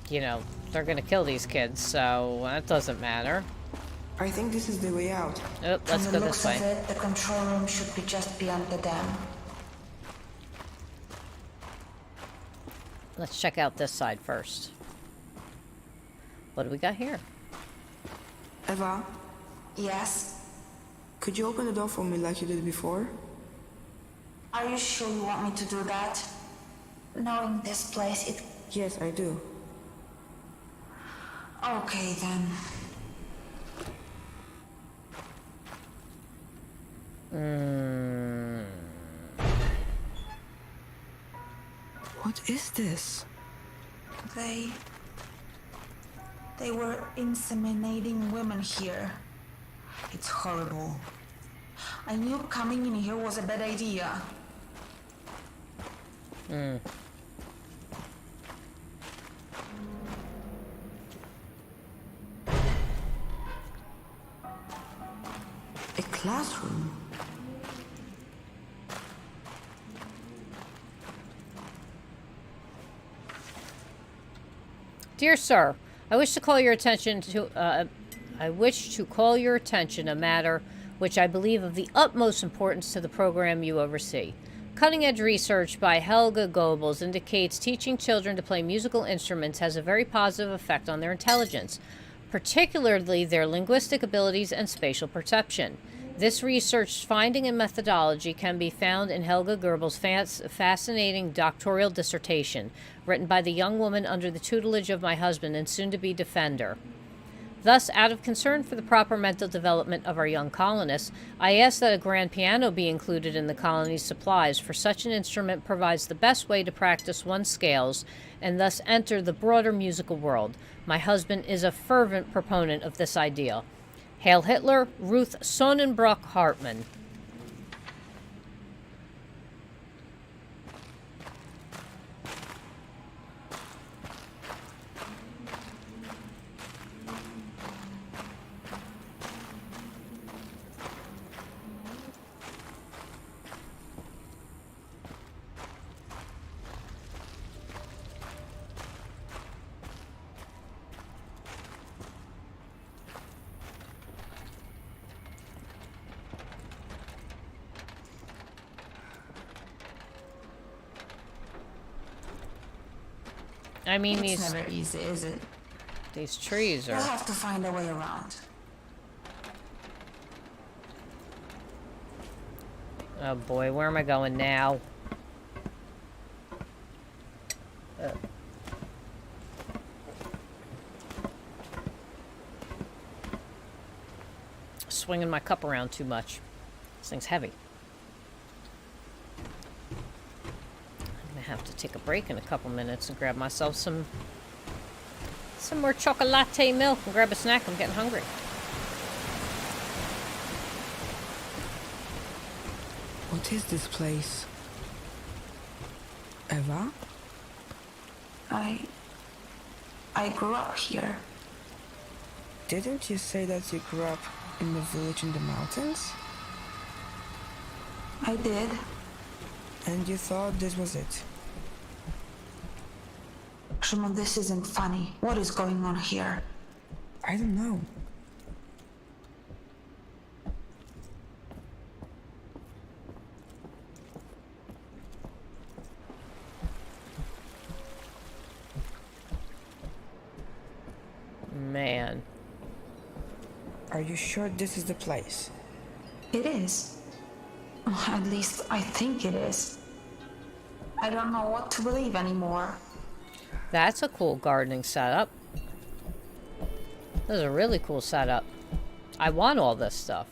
going to kill these kids, so that doesn't matter. I think this is the way out. Oh, let's go this way. From the looks of it, the control room should be just beyond the dam. Let's check out this side first. What do we got here? Eva, Yes? could you open the door for me like you did before? Are you sure you want me to do that? Knowing this place, it... Yes, I do. Okay, then. What is this? They were inseminating women here. It's horrible. I knew coming in here was a bad idea. A classroom? Dear sir, I wish to call your attention to a matter which I believe of the utmost importance to the program you oversee. Cutting-edge research by Helga Goebbels indicates teaching children to play musical instruments has a very positive effect on their intelligence, particularly their linguistic abilities and spatial perception. This research finding and methodology can be found in Helga Goebbels' fascinating doctoral dissertation, written by the young woman under the tutelage of my husband and soon-to-be defender. Thus, out of concern for the proper mental development of our young colonists, I ask that a grand piano be included in the colony's supplies, for such an instrument provides the best way to practice one's scales and thus enter the broader musical world. My husband is a fervent proponent of this ideal. Hail Hitler, Ruth Sonnenbrock Hartmann. I mean, It's never easy, is it? These trees We'll are... have to find a way around. Oh boy, where am I going now? Swinging my cup around too much. This thing's heavy. I'm gonna have to take a break in a couple minutes and grab myself some more chocolate milk and grab a snack. I'm getting hungry. What is this place? Eva? I grew up here. Didn't you say that you grew up in the village in the mountains? I did. And you thought this was it? Szymon, this isn't funny. What is going on here? I don't know. Man. Are you sure this is the place? It is. At least I think it is. I don't know what to believe anymore. That's a cool gardening setup. This is a really cool setup. I want all this stuff.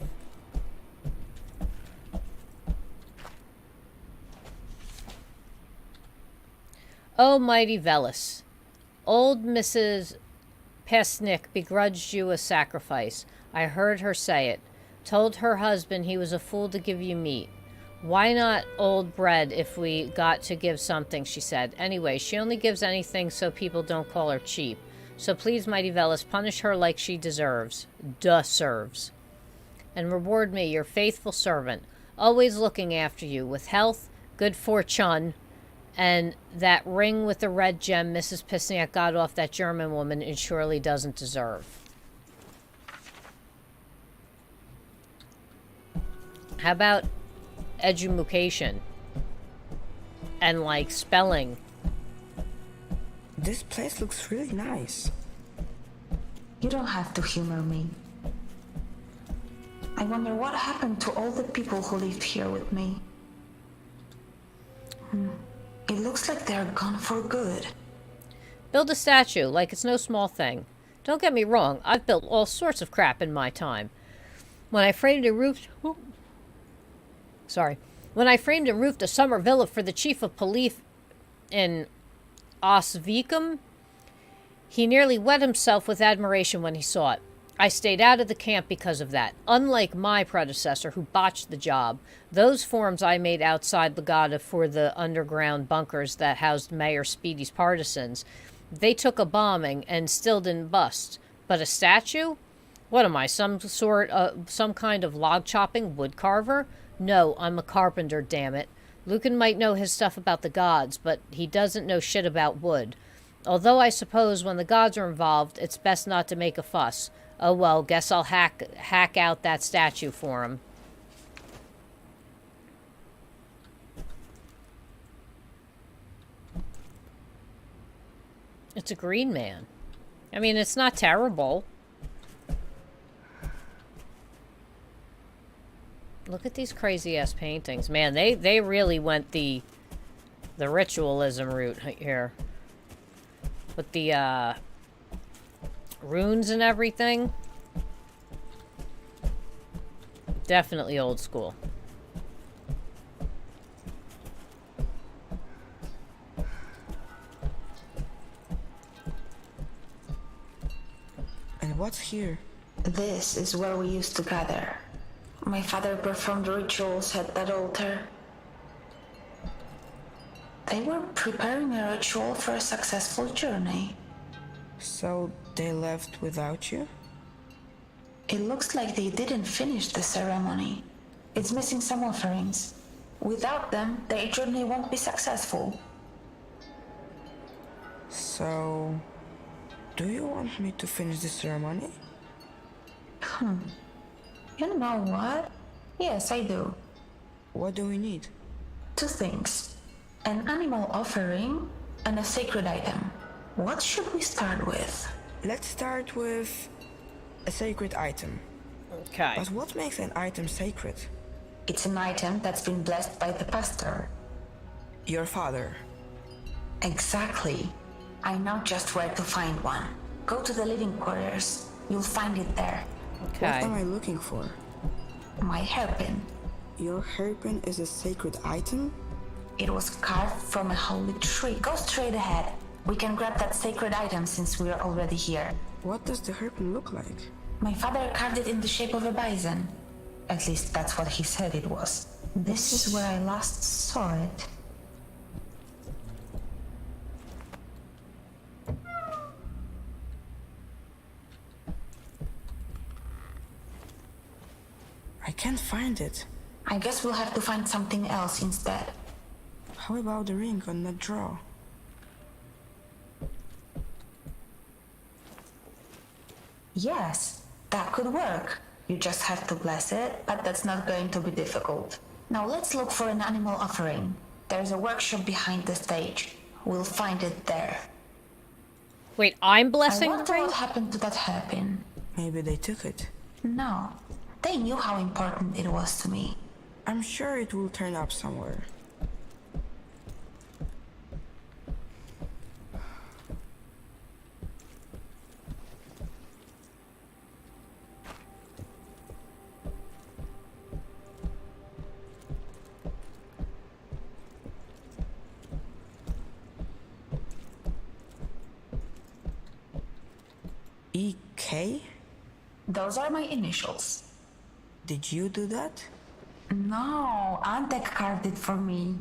Oh, mighty Velis. Old Mrs. Pesnik begrudged you a sacrifice. I heard her say it. Told her husband he was a fool to give you meat. Why not old bread if we got to give something, she said. Anyway, she only gives anything so people don't call her cheap. So please, mighty Velis, punish her like she deserves. Deserves. And reward me, your faithful servant, always looking after you, with health, good fortune, and that ring with the red gem Mrs. Pisniak got off that German woman and surely doesn't deserve. How about education? And, like, spelling? This place looks really nice. You don't have to humor me. I wonder what happened to all the people who lived here with me. It looks like they're gone for good. Build a statue, like it's no small thing. Don't get me wrong, I've built all sorts of crap in my time. When I framed and roofed... When I framed and roofed a summer villa for the chief of police in Osvikum, he nearly wet himself with admiration when he saw it. I stayed out of the camp because of that. Unlike my predecessor, who botched the job, those forms I made outside Legata for the underground bunkers that housed Mayor Speedy's partisans, they took a bombing and still didn't bust. But a statue? What am I, some kind of log-chopping wood carver? No, I'm a carpenter, damn it. Lucan might know his stuff about the gods, but he doesn't know shit about wood. Although I suppose when the gods are involved, it's best not to make a fuss. Oh well, guess I'll hack out that statue for him. It's a green man. I mean, it's not terrible. Look at these crazy-ass paintings. Man, they really went the ritualism route here. With the, runes and everything. Definitely old school. And what's here? This is where we used to gather. My father performed rituals at that altar. They were preparing a ritual for a successful journey. So they left without you? It looks like they didn't finish the ceremony. It's missing some offerings. Without them, their journey won't be successful. So, do you want me to finish the ceremony? You know what? Yes, I do. What do we need? 2 things. An animal offering and a sacred item. What should we start with? Let's start with a sacred item. Okay. But what makes an item sacred? It's an item that's been blessed by the pastor. Your father. Exactly. I know just where to find one. Go to the living quarters. You'll find it there. What Okay. am I looking for? My hairpin. Your hairpin is a sacred item? It was carved from a holy tree. Go straight ahead. We can grab that sacred item since we are already here. What does the hairpin look like? My father carved it in the shape of a bison. At least that's what he said it was. This is where I last saw it. I can't find it. I guess we'll have to find something else instead. How about the ring on that draw? Yes, that could work. You just have to bless it, but that's not going to be difficult. Now let's look for an animal offering. There's a workshop behind the stage. We'll find it there. Wait, I'm I blessing the wonder ring? what happened to that hairpin. Maybe they took it. No, they knew how important it was to me. I'm sure it will turn up somewhere. EK? Those are my initials. Did you do that? No, Antek carved it for me.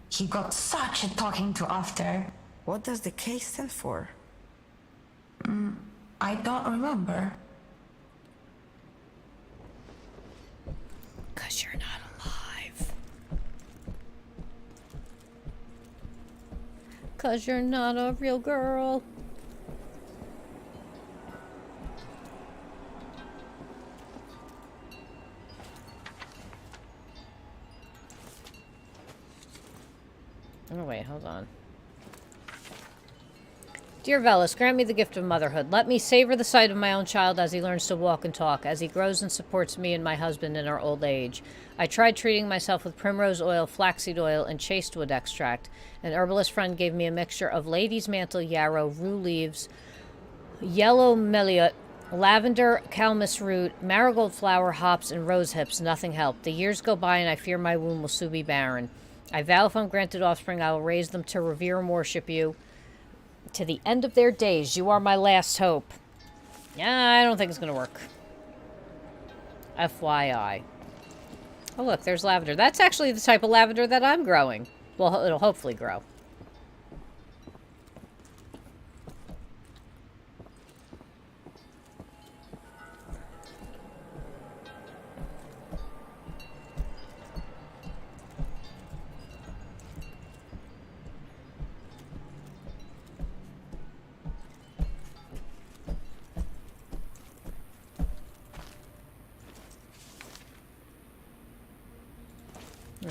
He got such a talking to after. What does the K stand for? I don't remember. 'Cause you're not alive. 'Cause you're not a real girl. Oh, wait, hold on. Dear Velis, grant me the gift of motherhood. Let me savor the sight of my own child as he learns to walk and talk, as he grows and supports me and my husband in our old age. I tried treating myself with primrose oil, flaxseed oil, and chastewood extract. An herbalist friend gave me a mixture of lady's mantle, yarrow, rue leaves, yellow melliot, lavender, calamus root, marigold flower, hops, and rose hips. Nothing helped. The years go by and I fear my womb will soon be barren. I vow if I'm granted offspring, I will raise them to revere and worship you to the end of their days. You are my last hope. Yeah, I don't think it's going to work. FYI. Oh, look, there's lavender. That's actually the type of lavender that I'm growing. Well, it'll hopefully grow.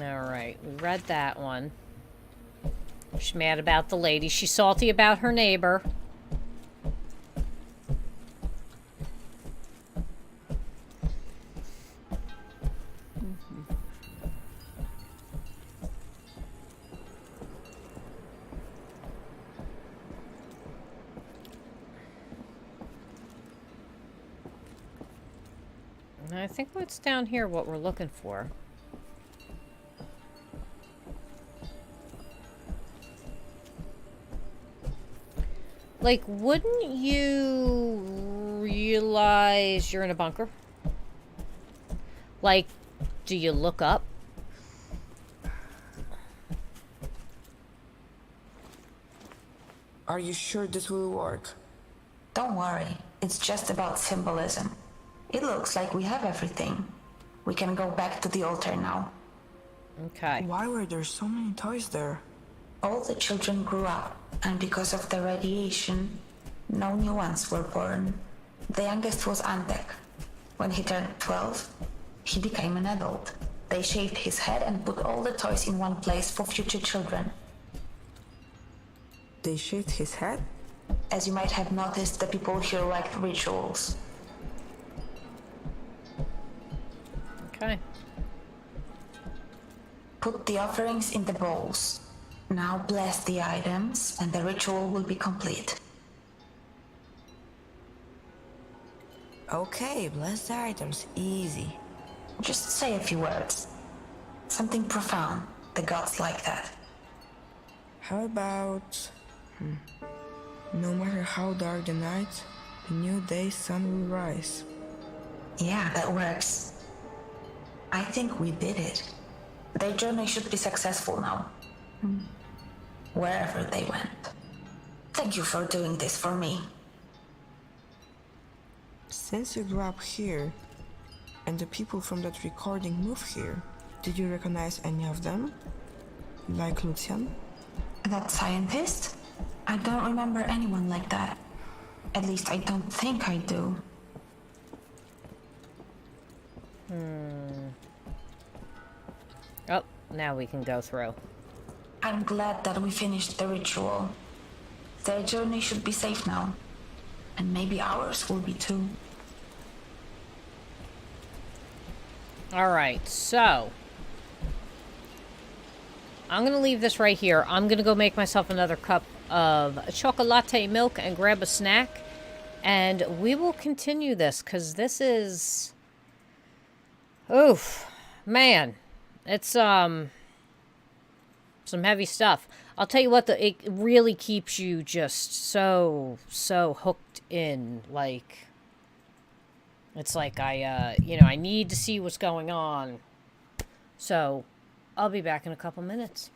Alright, we read that one. She's mad about the lady. She's salty about her neighbor. And I think what's down here, what we're looking for. Like, wouldn't you realize you're in a bunker? Like, do you look up? Are you sure this will work? Don't worry, it's just about symbolism. It looks like we have everything. We can go back to the altar now. Okay. Why were there so many toys there? All the children grew up, and because of the radiation, no new ones were born. The youngest was Antek. When he turned 12, he became an adult. They shaved his head and put all the toys in one place for future children. They shaved his head? As you might have noticed, the people here like rituals. Okay. Put the offerings in the bowls. Now bless the items, and the ritual will be complete. Okay, bless the items. Easy. Just say a few words. Something profound. The gods like that. How about... No matter how dark the night, a new day's sun will rise. Yeah, that works. I think we did it. Their journey should be successful now. Wherever they went. Thank you for doing this for me. Since you grew up here, and the people from that recording moved here, did you recognize any of them? Like Lucian? That scientist? I don't remember anyone like that. At least I don't think I do. Oh, now we can go through. I'm glad that we finished the ritual. Their journey should be safe now. And maybe ours will be too. Alright, so... I'm gonna leave this right here. I'm gonna go make myself another cup of chocolate milk and grab a snack. And we will continue this, because this is... Oof. Man. It's, some heavy stuff. I'll tell you what, it really keeps you just so hooked in. Like, it's like I need to see what's going on. So, I'll be back in a couple minutes.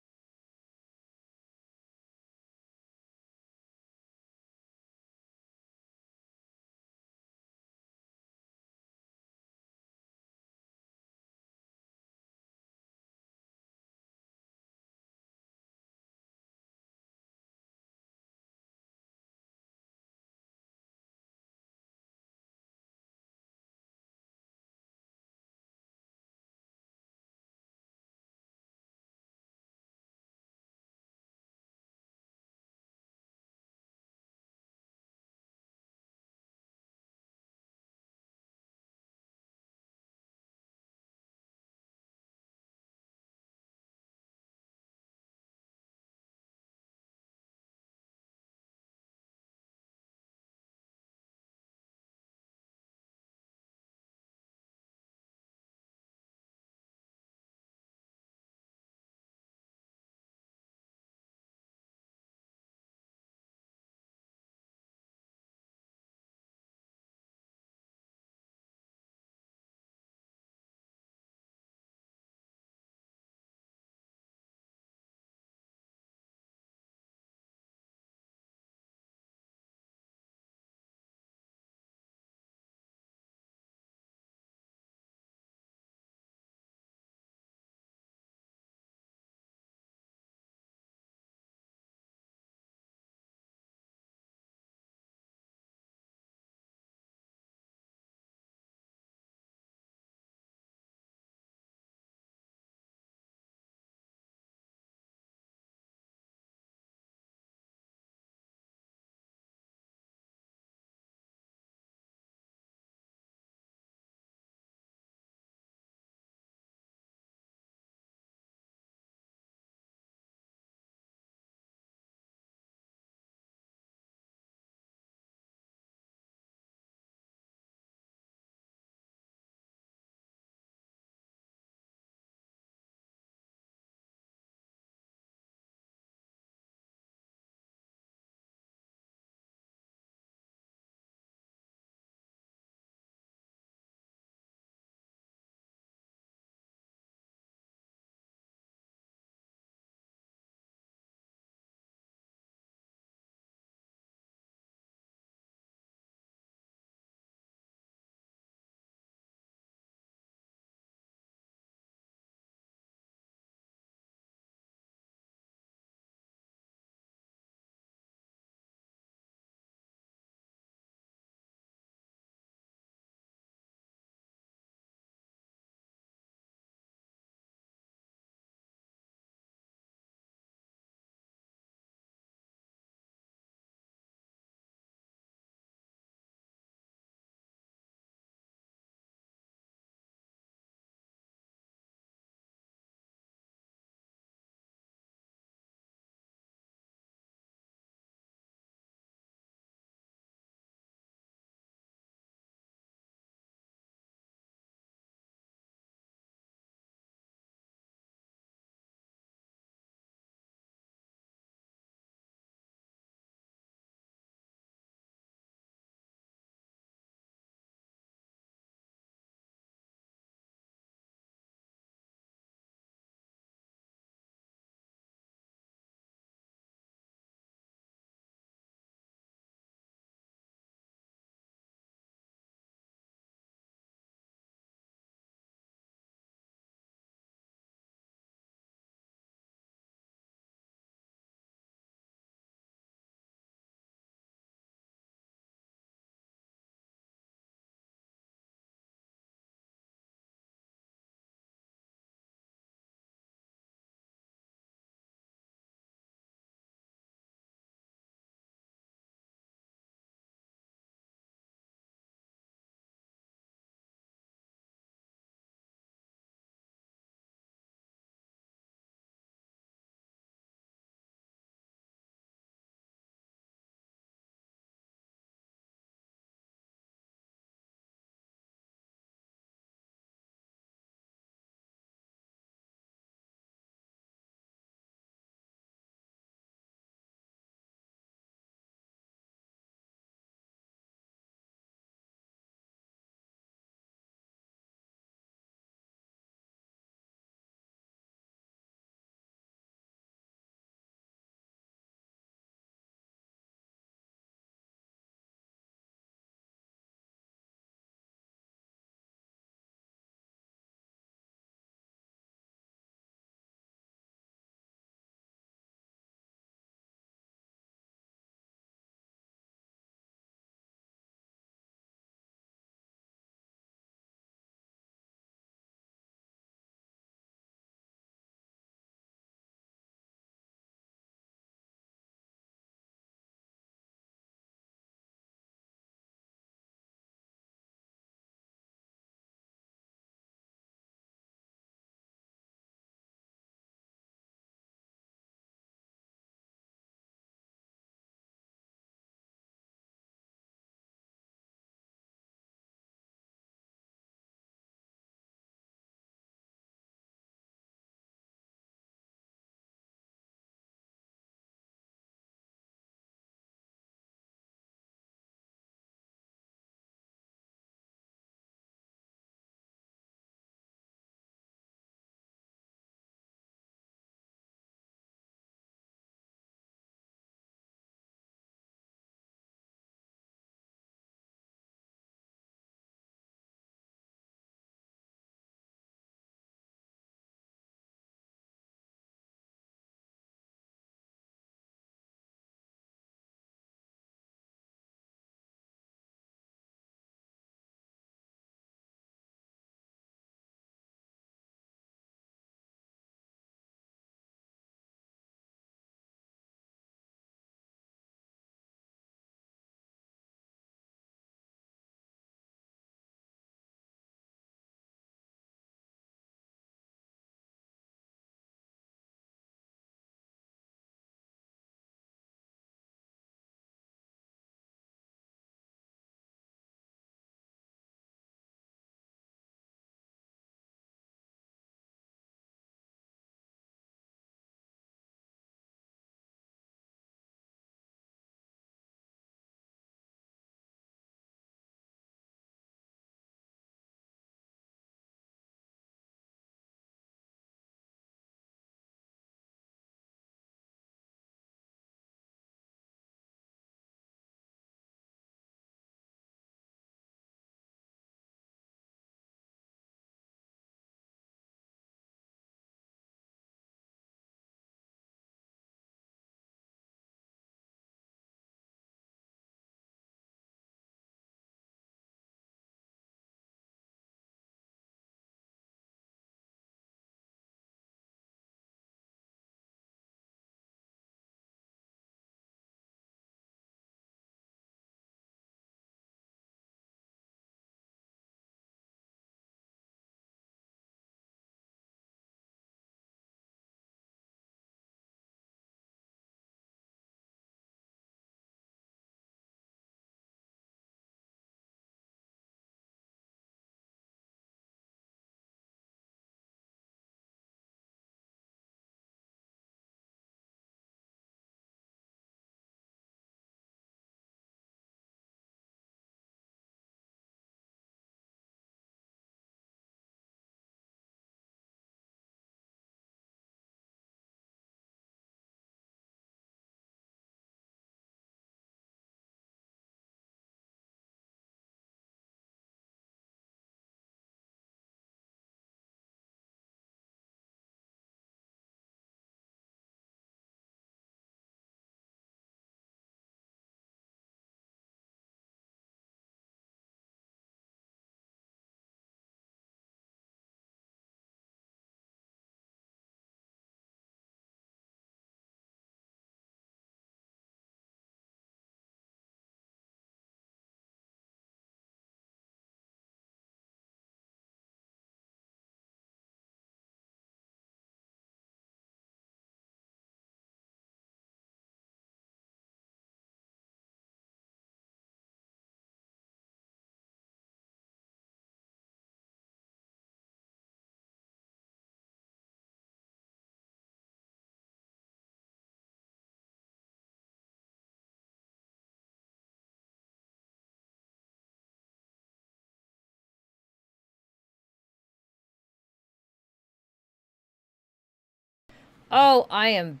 Oh, I am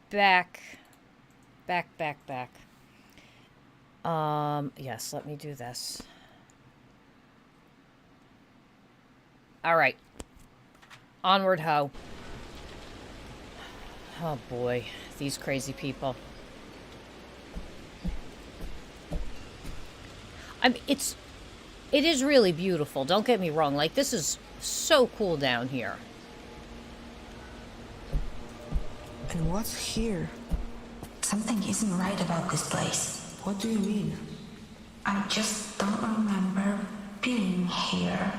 back. Back. Yes, let me do this. Alright. Onward ho. Oh boy, these crazy people. I mean, it is really beautiful, don't get me wrong. Like, this is so cool down here. And what's here? Something isn't right about this place. What do you mean? I just don't remember being here.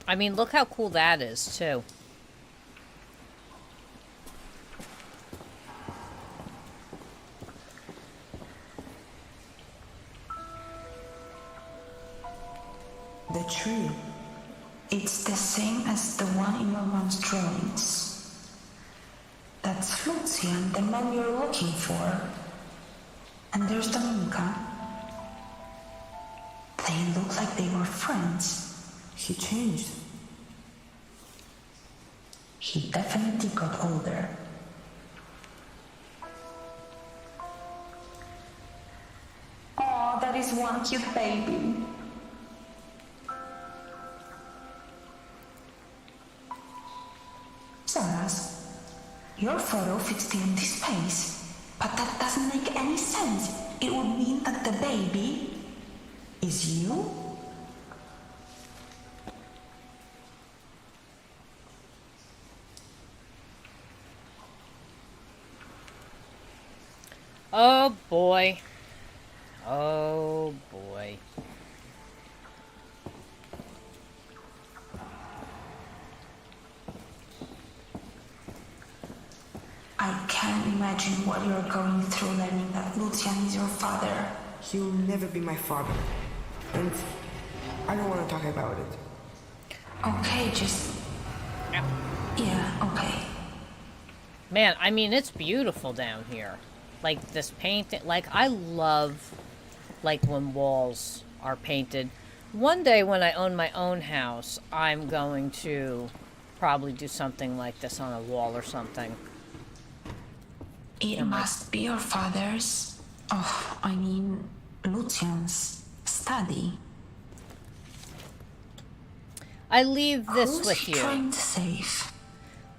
I mean, look how cool that is, too. The tree. It's the same as the one in your mom's drawings. That's Lucian, the man you're looking for. And there's Dominica. They look like they were friends. He changed. He definitely got older. Oh, that is one cute baby. Soras, your photo fits the empty space, but that doesn't make any sense. It would mean that the baby is you? Oh boy. Oh boy. I can't imagine what you're going through learning that Lucian is your father. He will never be my father. And I don't want to talk about it. Okay, just... Yeah, okay. Man, I mean, it's beautiful down here. Like, this painting. Like, I love, like, when walls are painted. One day when I own my own house, I'm going to probably do something like this on a wall or something. It must be your father's... Oh, I mean, Lucian's study. I leave this Who's with he you. trying to save?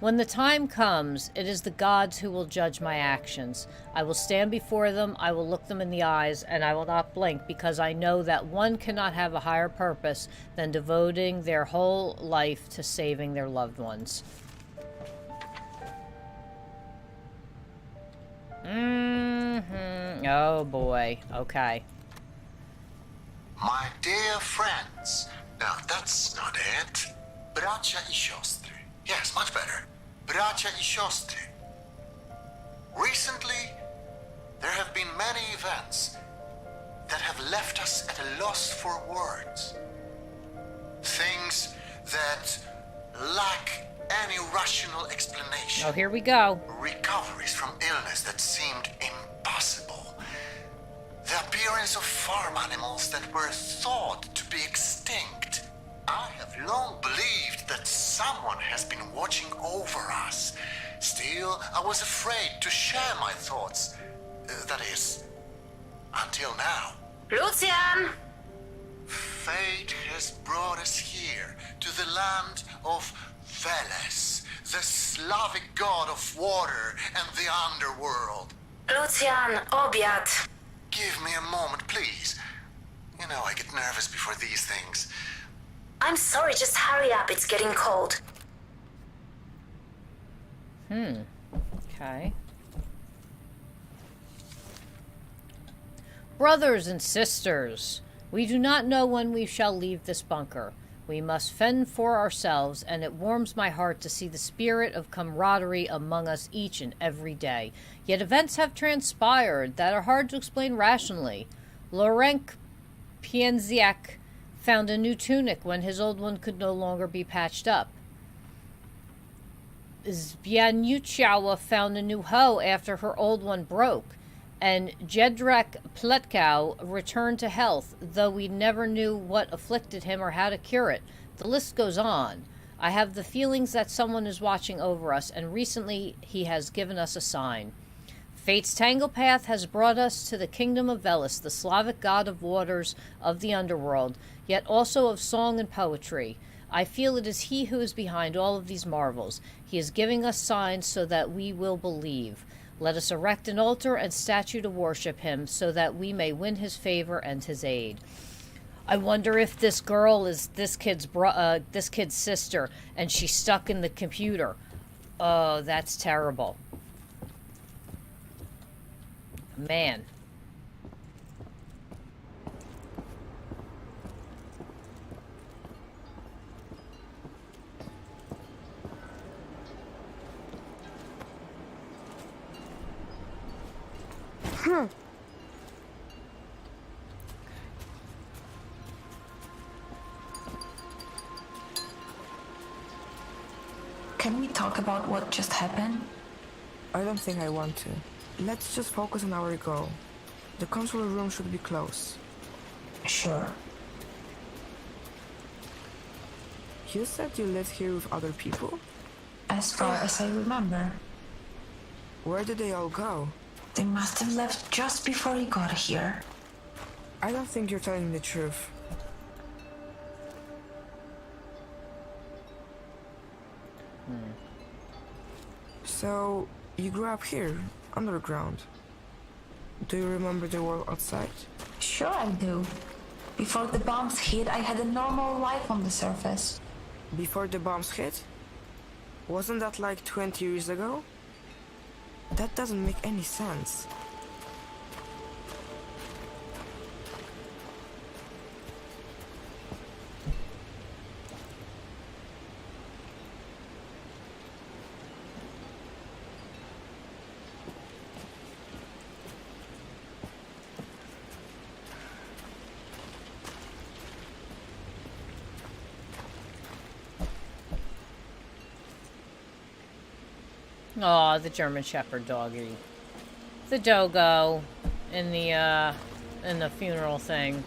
When the time comes, it is the gods who will judge my actions. I will stand before them, I will look them in the eyes, and I will not blink, because I know that one cannot have a higher purpose than devoting their whole life to saving their loved ones. Oh boy. Okay. My dear friends. Now that's not it. Bracia I siostry. Yes, much better. Bracia I siostry. Recently, there have been many events that have left us at a loss for words. Things that lack any rational explanation. Oh, here we go. Recoveries from illness that seemed impossible. The appearance of farm animals that were thought to be extinct. I have long believed that someone has been watching over us. Still, I was afraid to share my thoughts. That is, until now. Lucian! Fate has brought us here, to the land of Veles, the Slavic god of water and the underworld. Lucian, obiad. Give me a moment, please. You know, I get nervous before these things. I'm sorry, just hurry up, it's getting cold. Okay. Brothers and sisters, we do not know when we shall leave this bunker. We must fend for ourselves, and it warms my heart to see the spirit of camaraderie among us each and every day. Yet events have transpired that are hard to explain rationally. Laurent Pienziak found a new tunic when his old one could no longer be patched up. Zbianuchawa found a new hoe after her old one broke. And Jedrek Pletkow returned to health, though we never knew what afflicted him or how to cure it. The list goes on. I have the feelings that someone is watching over us, and recently he has given us a sign. Fate's tangle path has brought us to the kingdom of Velis, the Slavic god of waters of the underworld, yet also of song and poetry. I feel it is he who is behind all of these marvels. He is giving us signs so that we will believe. Let us erect an altar and statue to worship him, so that we may win his favor and his aid. I wonder if this girl is this kid's sister, and she's stuck in the computer. Oh, that's terrible. Man. Can we talk about what just happened? I don't think I want to. Let's just focus on our goal. The control room should be close. Sure. You said you lived here with other people? As far as I remember. Where did they all go? They must have left just before he got here. I don't think you're telling the truth. So, you grew up here, underground. Do you remember the world outside? Sure I do. Before the bombs hit, I had a normal life on the surface. Before the bombs hit? Wasn't that like 20 years ago? That doesn't make any sense. Aw, the German Shepherd doggy. The dogo in the funeral thing.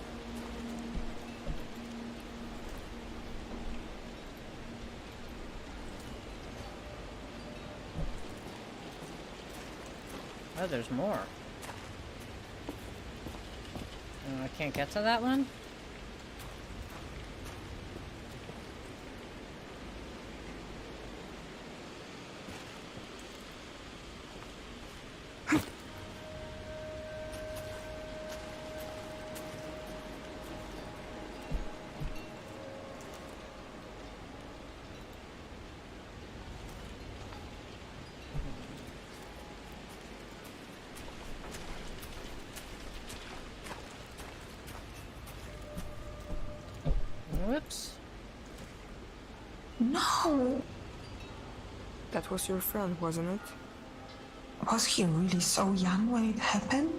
Oh, there's more. I can't get to that one? Whoops. No! That was your friend, wasn't it? Was he really so young when it happened?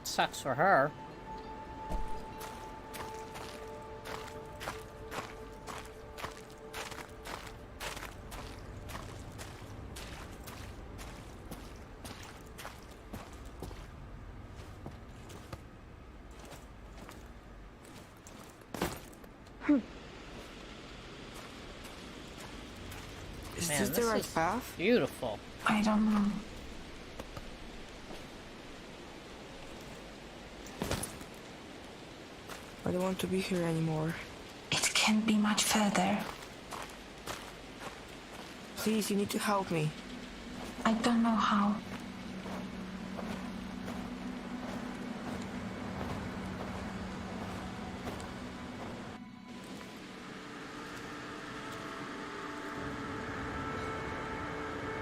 Sucks for her. Is Man, this the right is path? Beautiful. I don't know. I don't want to be here anymore. It can't be much further. Please, you need to help me. I don't know how.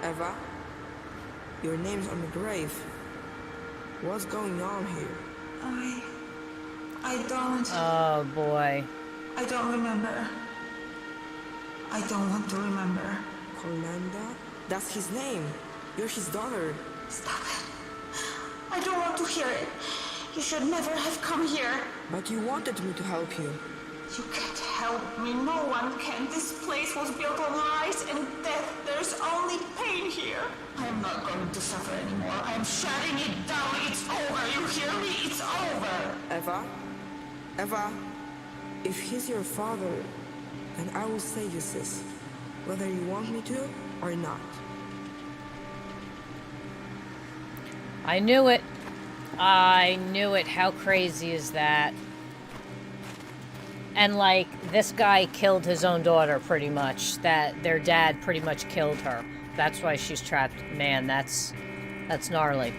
Eva, your name's on the grave. What's going on here? I don't. Oh boy. I don't remember. I don't want to remember. Cornanda? That's his name. You're his daughter. Stop it. I don't want to hear it. You should never have come here. But you wanted me to help you. You can't help me. No one can. This place was built on lies and death. There's only pain here. I am not going to suffer anymore. I am shutting it down. It's over. You hear me? It's over. Eva, if he's your father, then I will save you, sis. Whether you want me to or not. I knew it. I knew it. How crazy is that? And, like, this guy killed his own daughter, pretty much. That their dad pretty much killed her. That's why she's trapped. Man, that's gnarly.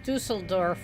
Dusseldorf.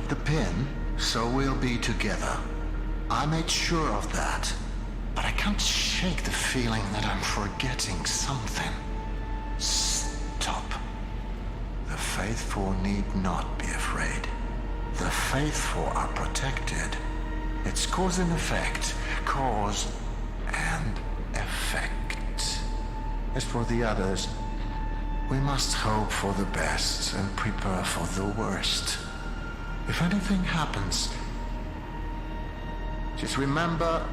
The pin, so we'll be together. I made sure of that. But I can't shake the feeling that I'm forgetting something. Stop. The faithful need not be afraid. The faithful are protected. It's cause and effect. Cause and effect. As for the others, We must hope for the best and prepare for the worst. If anything happens, just remember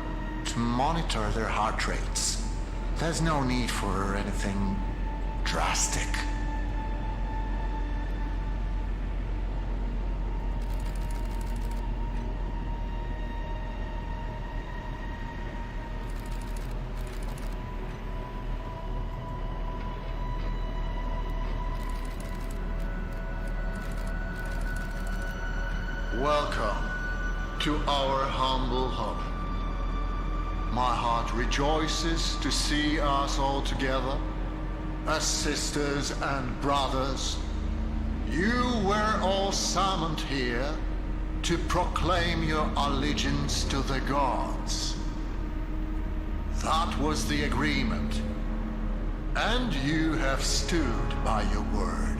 to monitor their heart rates. There's no need for anything drastic. Welcome to our humble home. My heart rejoices to see us all together as sisters and brothers. You were all summoned here to proclaim your allegiance to the gods. That was the agreement, and you have stood by your word.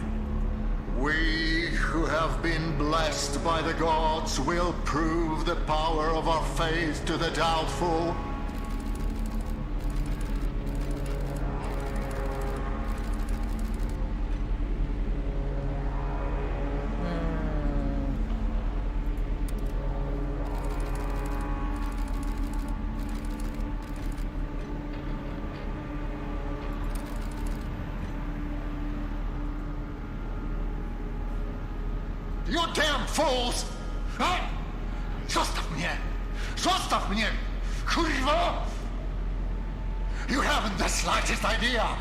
We who have been blessed by the gods will prove the power of our faith to the doubtful. You damn fools! Huh? Zostaw mnie! Zostaw mnie! Kurwa! You haven't the slightest idea!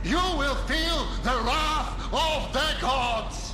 You will feel the wrath of the gods!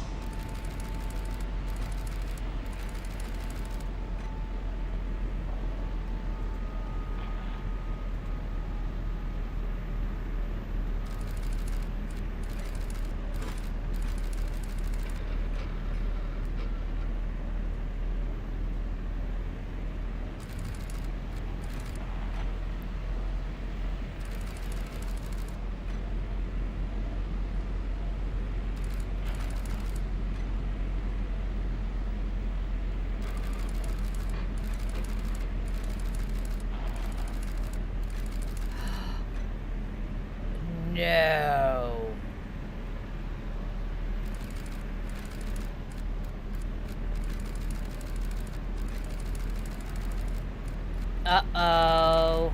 No. Uh-oh.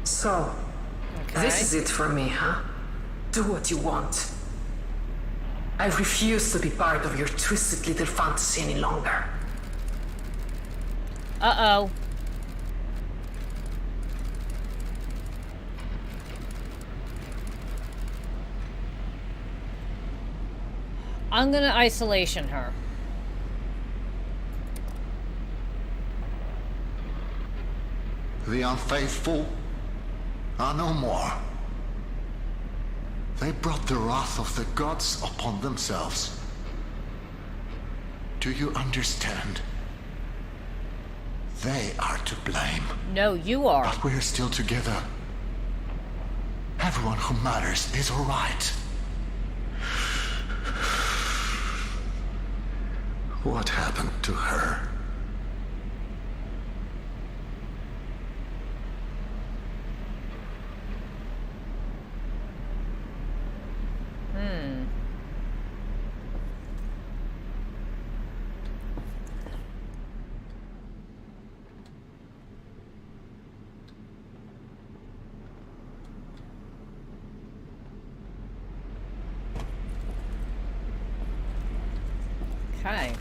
So, this is it for me, huh? Do what you want. I refuse to be part of your twisted little fantasy any longer. Uh-oh. I'm gonna isolation her. The unfaithful are no more. They brought the wrath of the gods upon themselves. Do you understand? They are to blame. No, you are. But we're still together. Everyone who matters is all right. What happened to her? Okay.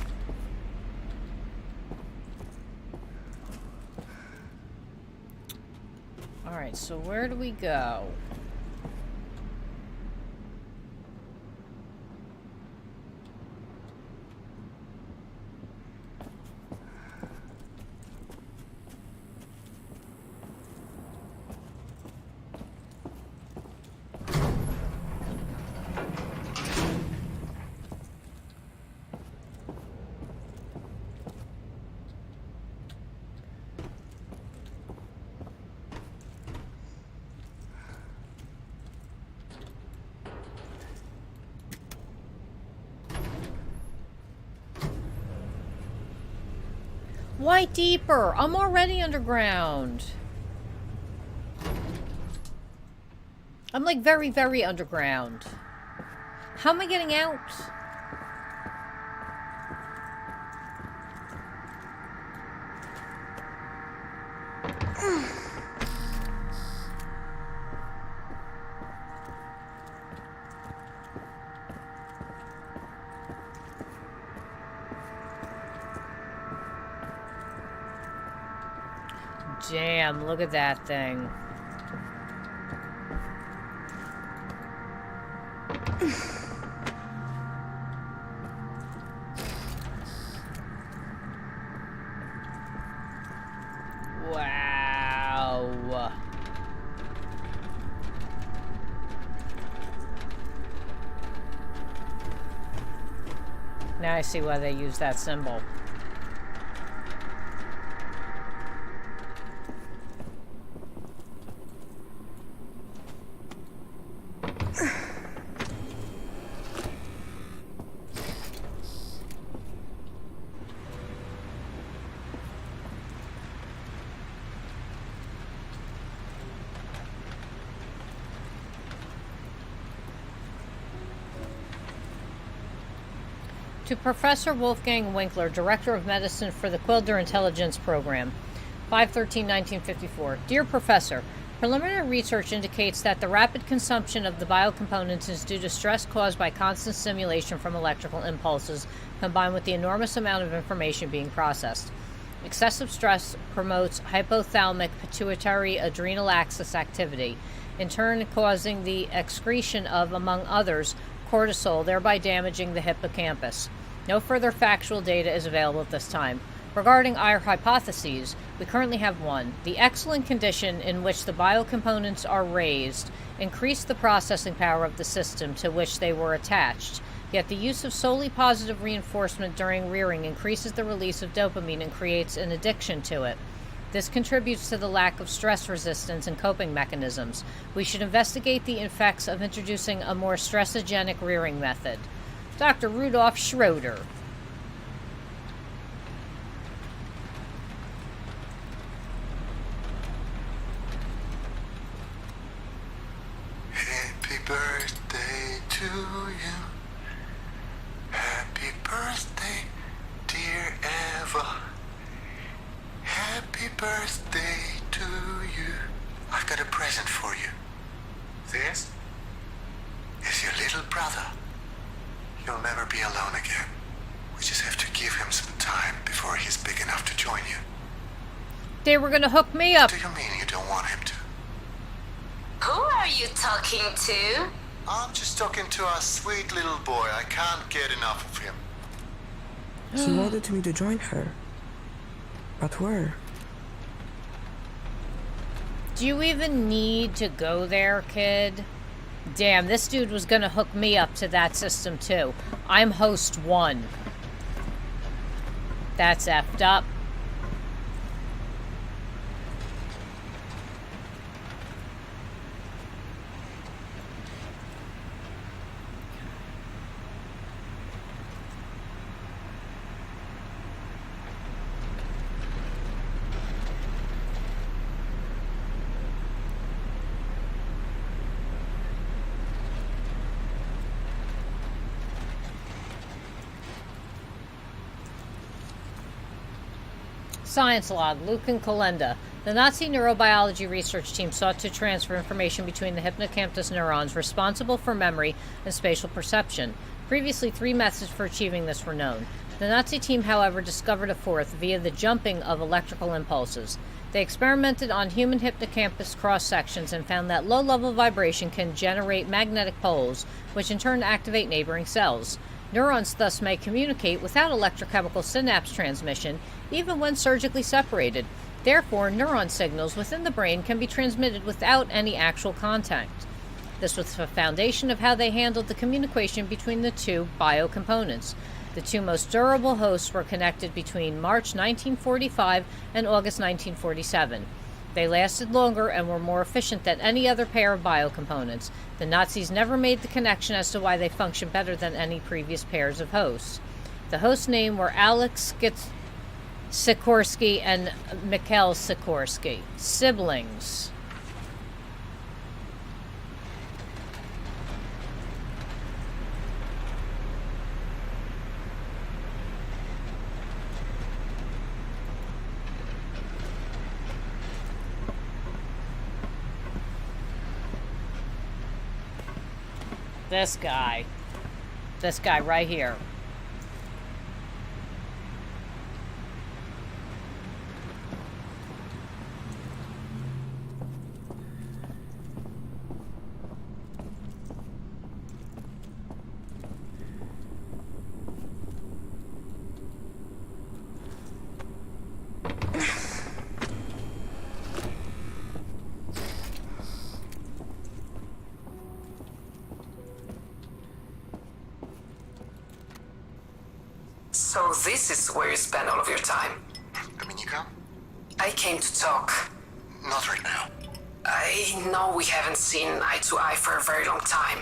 Alright, so where do we go? Why deeper? I'm already underground. I'm like very, very underground. How am I getting out? Damn, look at that thing. Wow. Now I see why they use that symbol. To Professor Wolfgang Winkler, Director of Medicine for the Quilder Intelligence Program, 5/13/1954. Dear Professor, preliminary research indicates that the rapid consumption of the biocomponents is due to stress caused by constant stimulation from electrical impulses, combined with the enormous amount of information being processed. Excessive stress promotes hypothalamic pituitary adrenal axis activity, in turn causing the excretion of, among others, cortisol, thereby damaging the hippocampus. No further factual data is available at this time. Regarding our hypotheses, we currently have one. The excellent condition in which the biocomponents are raised increased the processing power of the system to which they were attached, yet the use of solely positive reinforcement during rearing increases the release of dopamine and creates an addiction to it. This contributes to the lack of stress resistance and coping mechanisms. We should investigate the effects of introducing a more stressogenic rearing method. Dr. Rudolf Schroeder. Happy birthday to you. Happy birthday, dear Eva. Happy birthday to you. I've got a present for you. This is your little brother. You'll never be alone again. We just have to give him some time before he's big enough to join you. They were gonna hook me up. Do you mean you don't want him to? Who are you talking to? I'm just talking to our sweet little boy. I can't get enough of him. She wanted me to join her. But where? Do you even need to go there, kid? Damn, this dude was gonna hook me up to that system too. I'm host 1. That's effed up. Science log, Lucan Kalenda. The Nazi neurobiology research team sought to transfer information between the hippocampus neurons responsible for memory and spatial perception. Previously, 3 methods for achieving this were known. The Nazi team, however, discovered a 4th via the jumping of electrical impulses. They experimented on human hippocampus cross-sections and found that low-level vibration can generate magnetic poles, which in turn activate neighboring cells. Neurons thus may communicate without electrochemical synapse transmission, even when surgically separated. Therefore, neuron signals within the brain can be transmitted without any actual contact. This was the foundation of how they handled the communication between the 2 biocomponents. The 2 most durable hosts were connected between March 1945 and August 1947. They lasted longer and were more efficient than any other pair of biocomponents. The Nazis never made the connection as to why they functioned better than any previous pairs of hosts. The host name were Alex Sikorsky and Mikhail Sikorsky, siblings. This guy right here. So this is where you spend all of your time. Dominica? I came to talk. Not right now. I know we haven't seen eye to eye for a very long time,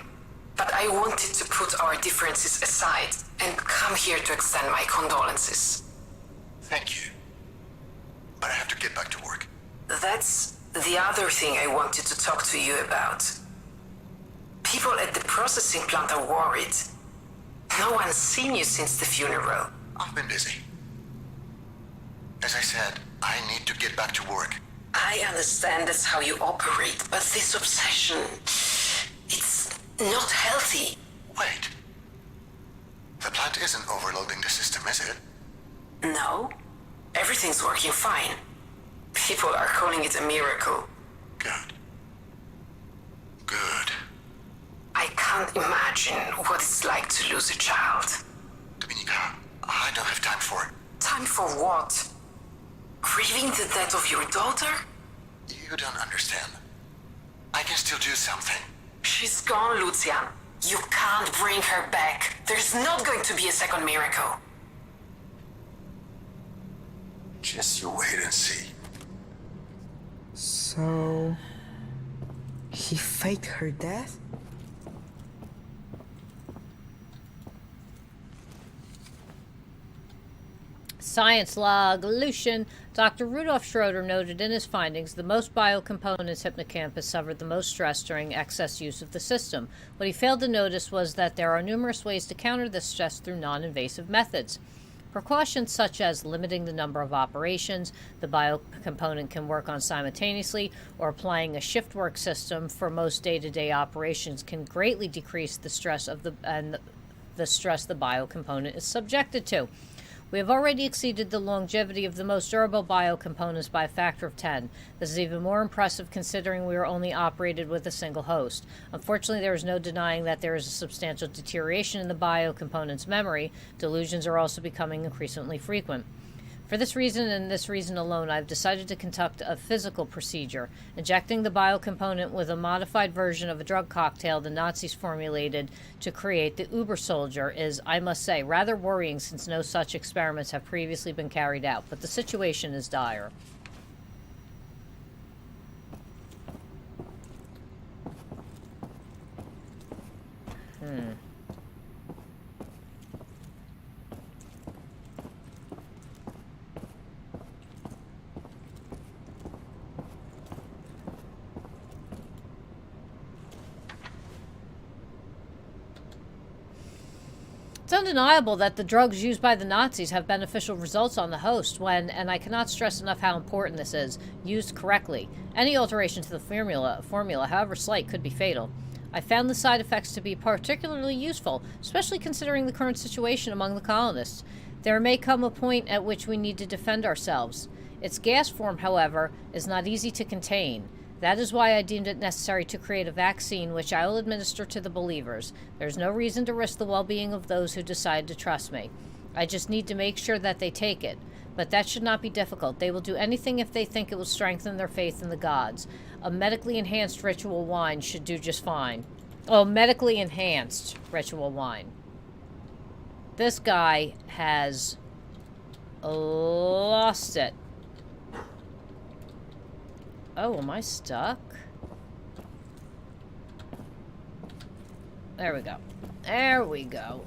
but I wanted to put our differences aside and come here to extend my condolences. Thank you. But I have to get back to work. That's the other thing I wanted to talk to you about. People at the processing plant are worried. No one's seen you since the funeral. I've been busy. As I said, I need to get back to work. I understand that's how you operate, but this obsession, it's not healthy. Wait. The plant isn't overloading the system, is it? No, everything's working fine. People are calling it a miracle. Good. Good. I can't imagine what it's like to lose a child. Dominica, I don't have time for it. Time for what? Grieving the death of your daughter? You don't understand. I can still do something. She's gone, Lucian. You can't bring her back. There's not going to be a second miracle. Just you wait and see. So... he faked her death? Science log, Lucian. Dr. Rudolf Schroeder noted in his findings the most biocomponents hippocampus suffered the most stress during excess use of the system. What he failed to notice was that there are numerous ways to counter this stress through non-invasive methods. Precautions such as limiting the number of operations the biocomponent can work on simultaneously, or applying a shift work system for most day-to-day operations can greatly decrease the stress of the stress the biocomponent is subjected to. We have already exceeded the longevity of the most durable biocomponents by a factor of 10. This is even more impressive considering we are only operated with a single host. Unfortunately, there is no denying that there is a substantial deterioration in the biocomponent's memory. Delusions are also becoming increasingly frequent. For this reason and this reason alone, I've decided to conduct a physical procedure. Injecting the biocomponent with a modified version of a drug cocktail the Nazis formulated to create the Uber Soldier is, I must say, rather worrying since no such experiments have previously been carried out. But the situation is dire. It's undeniable that the drugs used by the Nazis have beneficial results on the host when, and I cannot stress enough how important this is, used correctly. Any alteration to the formula, however slight, could be fatal. I found the side effects to be particularly useful, especially considering the current situation among the colonists. There may come a point at which we need to defend ourselves. Its gas form, however, is not easy to contain. That is why I deemed it necessary to create a vaccine which I will administer to the believers. There's no reason to risk the well-being of those who decide to trust me. I just need to make sure that they take it. But that should not be difficult. They will do anything if they think it will strengthen their faith in the gods. A medically enhanced ritual wine should do just fine. Oh, medically enhanced ritual wine. This guy has lost it. Oh, am I stuck? There we go. There we go.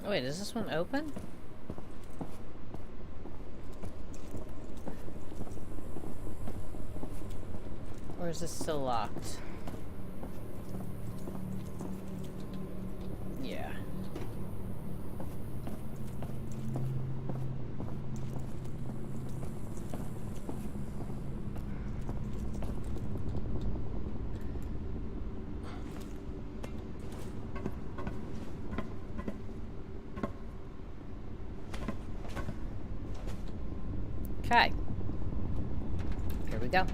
Oh, wait, is this one open? Or is this still locked? Yeah. Okay. Here we go.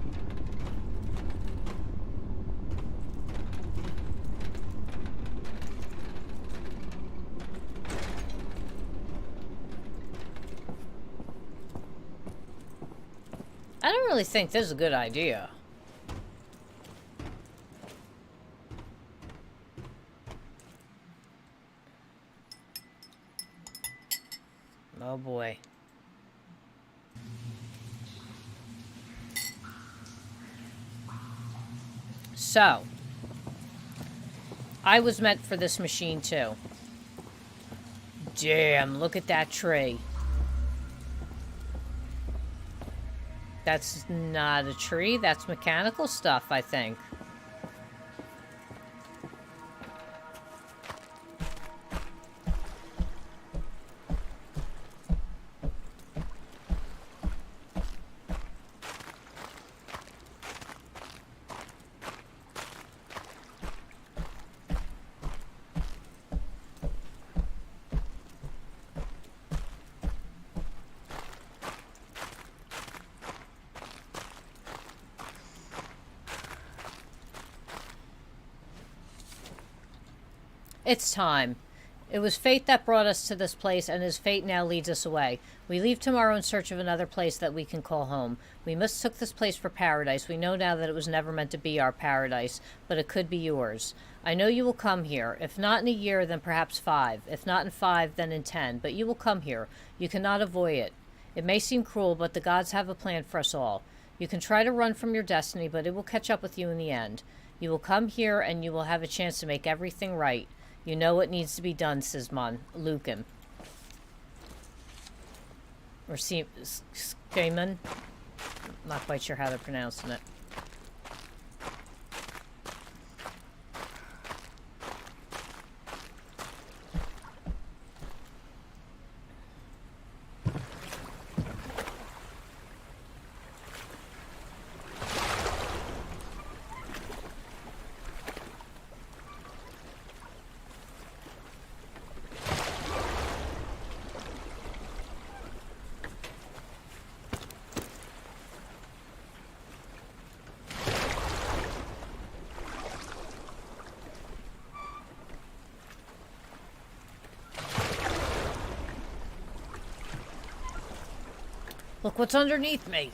I don't really think this is a good idea. Oh boy. So, I was meant for this machine too. Damn, look at that tree. That's not a tree, that's mechanical stuff, I think. It's time. It was fate that brought us to this place, and his fate now leads us away. We leave tomorrow in search of another place that we can call home. We mistook this place for paradise. We know now that it was never meant to be our paradise, but it could be yours. I know you will come here. If not in a year, then perhaps 5. If not in 5, then in 10. But you will come here. You cannot avoid it. It may seem cruel, but the gods have a plan for us all. You can try to run from your destiny, but it will catch up with you in the end. You will come here, and you will have a chance to make everything right. You know what needs to be done, Szymon. Lucan. Or Szymon. Not quite sure how they're pronouncing it. Look what's underneath me.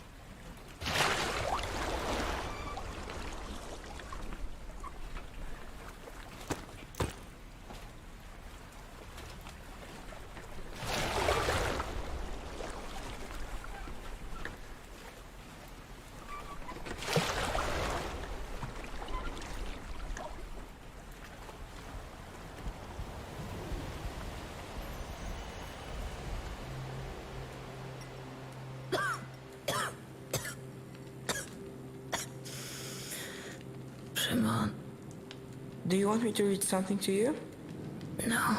Szymon. Do you want me to read something to you? No.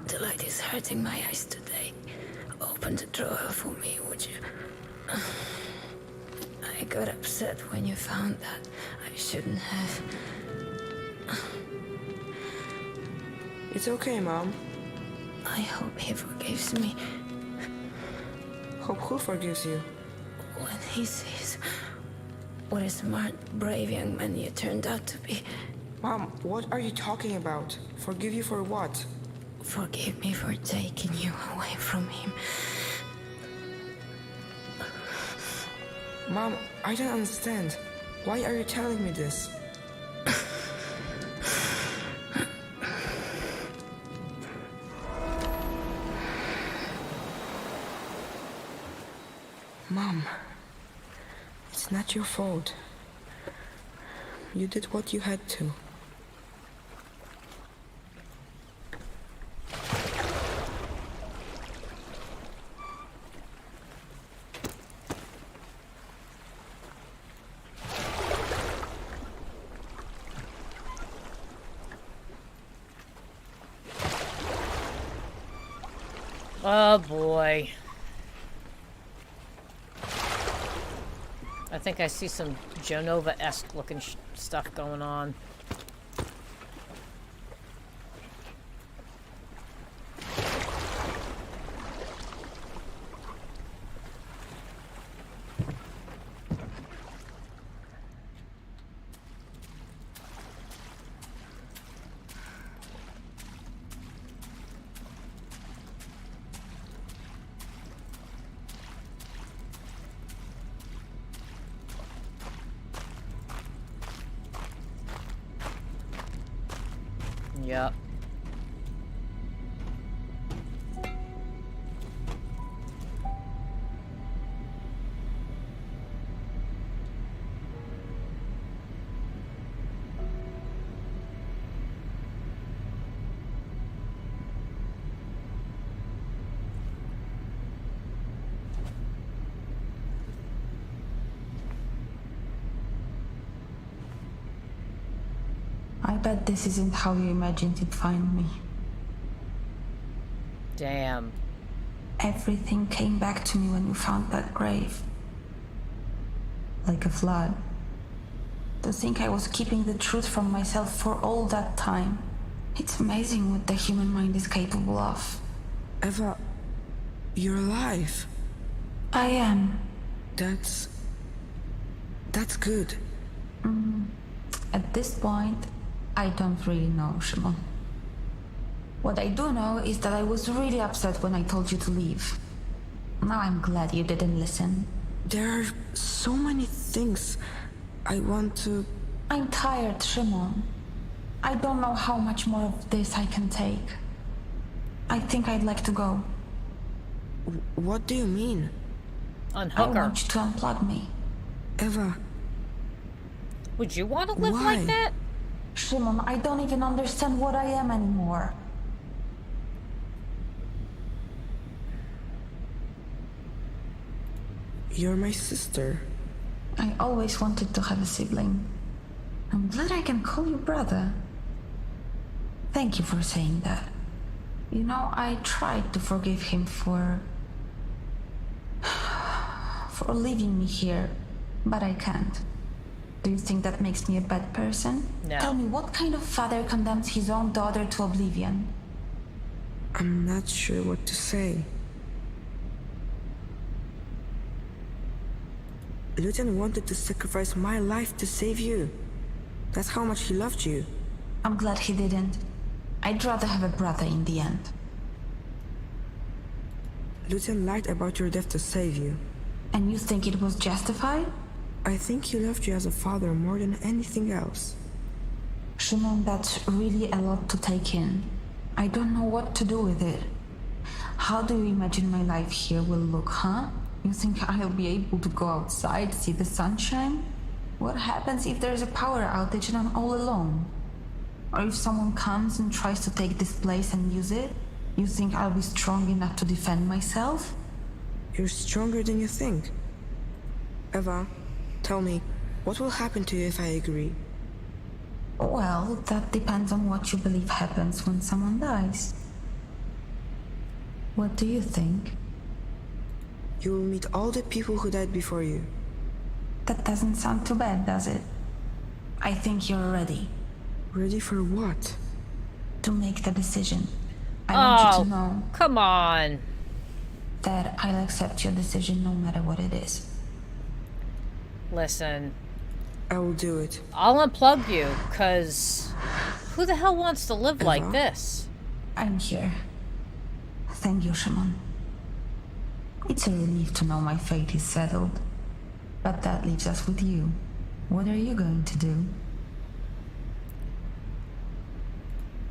The light is hurting my eyes today. Open the drawer for me, would you? I got upset when you found that. I shouldn't have. It's okay, Mom. I hope he forgives me Hope who forgives you? when he sees what a smart, brave young man you turned out to be. Mom, what are you talking about? Forgive you for what? Forgive me for taking you away from him. Mom, I don't understand. Why are you telling me this? Mom, it's not your fault. You did what you had to. Oh boy. I think I see some Genova-esque looking stuff going on. Yep. I bet this isn't how you imagined you'd find me. Damn. Everything came back to me when you found that grave. Like a flood. To think I was keeping the truth from myself for all that time. It's amazing what the human mind is capable of. Eva, you're alive. I am. That's good. At this point, I don't really know, Szymon. What I do know is that I was really upset when I told you to leave. Now I'm glad you didn't listen. There are so many things I want to... I'm tired, Szymon. I don't know how much more of this I can take. I think I'd like to go. What do you mean? Unhook I her. want you to unplug me. Eva, Would you want to live Why? like that? Szymon, I don't even understand what I am anymore. you're my sister. I always wanted to have a sibling. I'm glad I can call you brother. Thank you for saying that. You know, I tried to forgive him for leaving me here, but I can't. Do you think that makes me a bad person? No. Tell me, what kind of father condemns his own daughter to oblivion? I'm not sure what to say. Lucian wanted to sacrifice my life to save you. That's how much he loved you. I'm glad he didn't. I'd rather have a brother in the end. Lucian lied about your death to save you. And you think it was justified? I think he loved you as a father more than anything else. Szymon, that's really a lot to take in. I don't know what to do with it. How do you imagine my life here will look, huh? You think I'll be able to go outside, see the sunshine? What happens if there's a power outage and I'm all alone? Or if someone comes and tries to take this place and use it? You think I'll be strong enough to defend myself? You're stronger than you think. Eva, tell me, what will happen to you if I agree? Well, that depends on what you believe happens when someone dies. What do you think? You will meet all the people who died before you. That doesn't sound too bad, does it? I think you're ready Ready for what? to make the decision. I want you Oh, to know come on. that I'll accept your decision no matter what it is. Listen, I will do it. I'll unplug you, because who the hell wants to live like Eva? this? I'm here. Thank you, Szymon. It's a relief to know my fate is settled. But that leaves us with you. What are you going to do?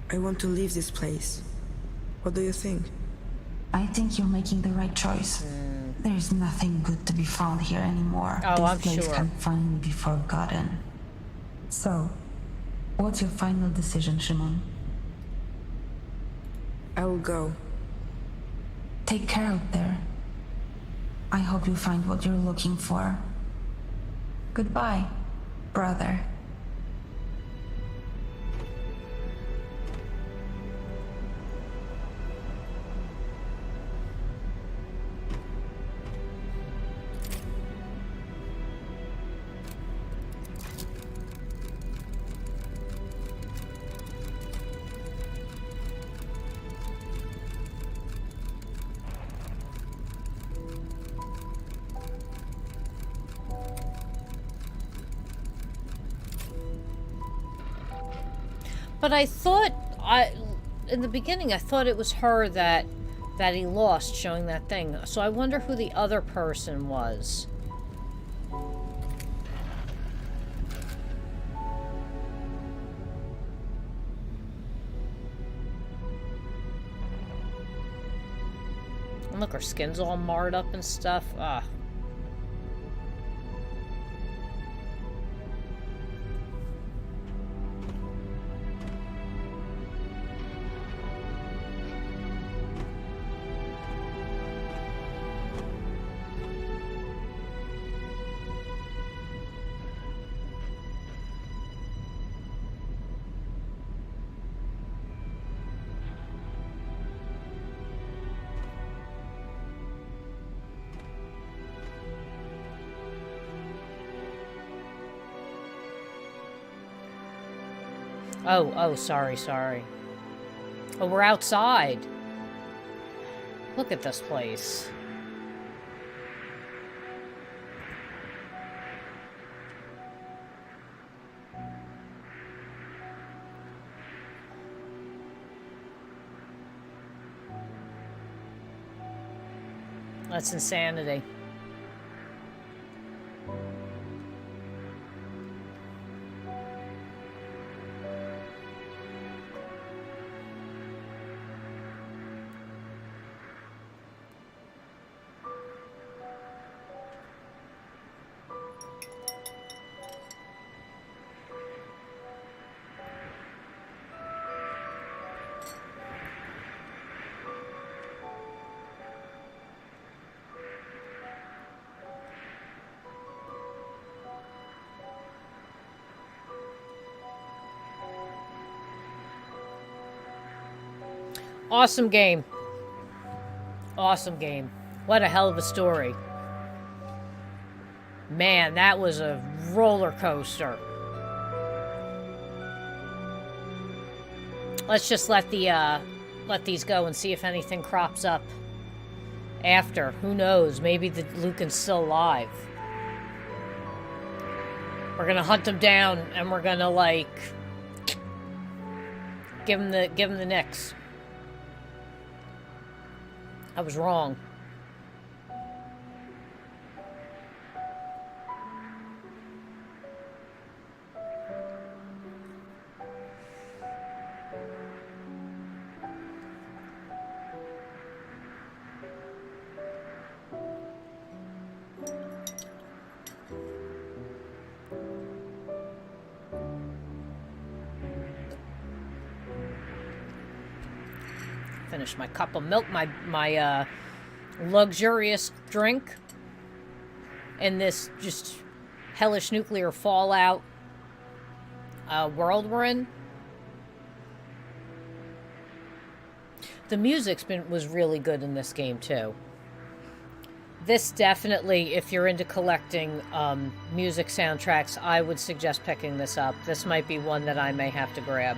I want to leave this place. What do you think? I think you're making the right choice. There's nothing good to be found here anymore. Oh, this I'm place sure. can finally be forgotten. So, what's your final decision, Szymon? I will go. Take care out there. I hope you find what you're looking for. Goodbye, brother. But I thought, in the beginning, I thought it was her that he lost, showing that thing. So I wonder who the other person was. And look, her skin's all marred up and stuff. Ah. Oh, sorry. Oh, we're outside. Look at this place. That's insanity. Awesome game. Awesome game. What a hell of a story. Man, that was a roller coaster. Let's just let these go and see if anything crops up after. Who knows? Maybe the Lucan's still alive. We're gonna hunt him down and we're gonna like give him the nicks. I was wrong. Finish my cup of milk, my luxurious drink in this just hellish nuclear fallout world we're in. The music's was really good in this game too. This definitely, if you're into collecting music soundtracks, I would suggest picking this up. This might be one that I may have to grab.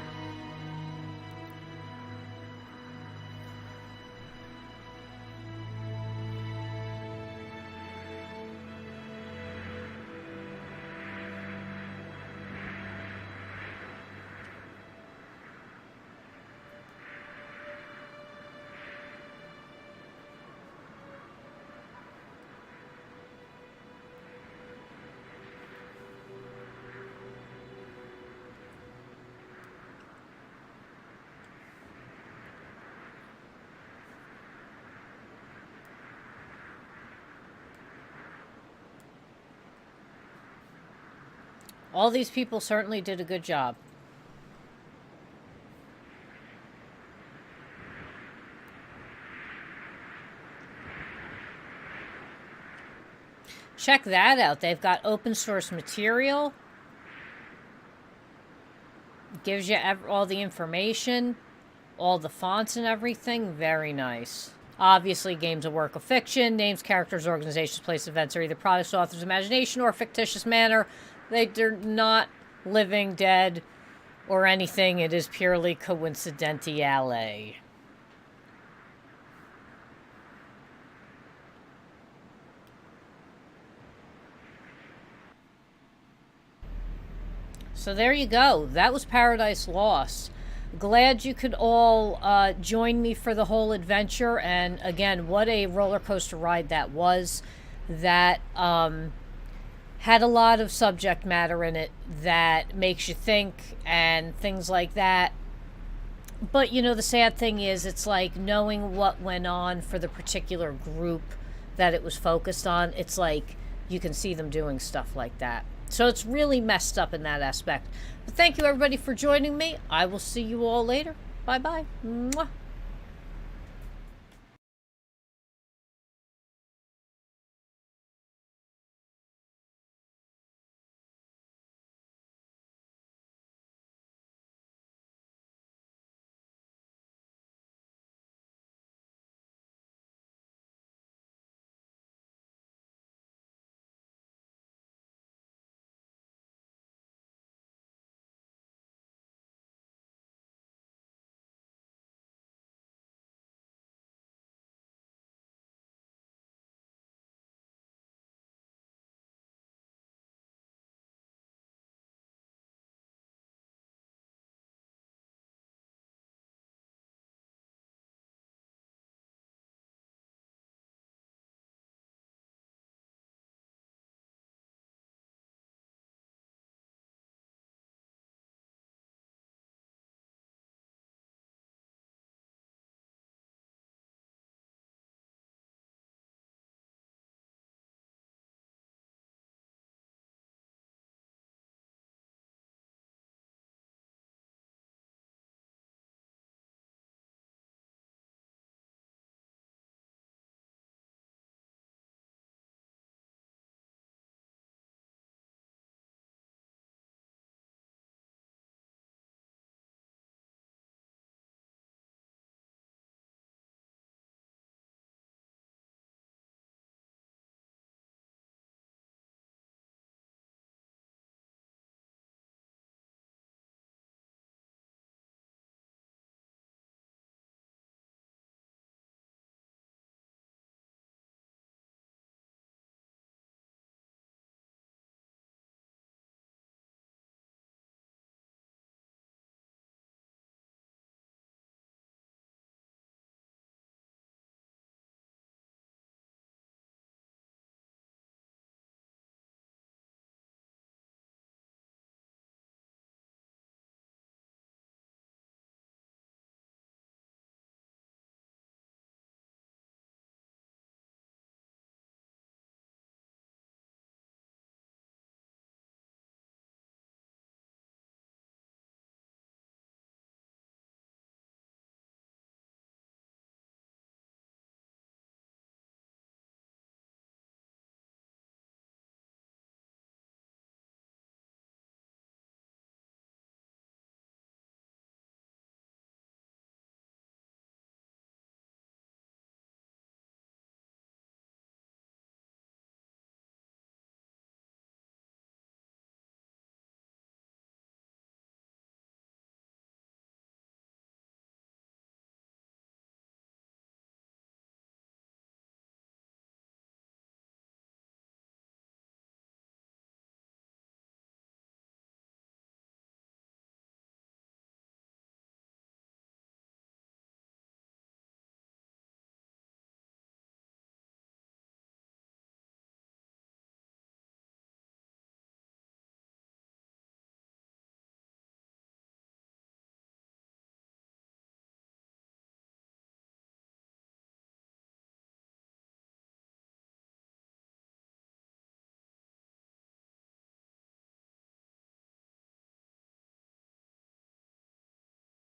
All these people certainly did a good job. Check that out. They've got open source material. Gives you all the information, all the fonts and everything. Very nice. Obviously, game's a work of fiction. Names, characters, organizations, places, events are either products of the author's imagination or fictitious manner. They're not living, dead, or anything. It is purely coincidentale. So there you go. That was Paradise Lost. Glad you could all join me for the whole adventure. And again, what a roller coaster ride that was. That had a lot of subject matter in it that makes you think and things like that. But, you know, the sad thing is, it's like knowing what went on for the particular group that it was focused on. It's like you can see them doing stuff like that. So it's really messed up in that aspect. But thank you, everybody, for joining me. I will see you all later. Bye-bye. Mwah.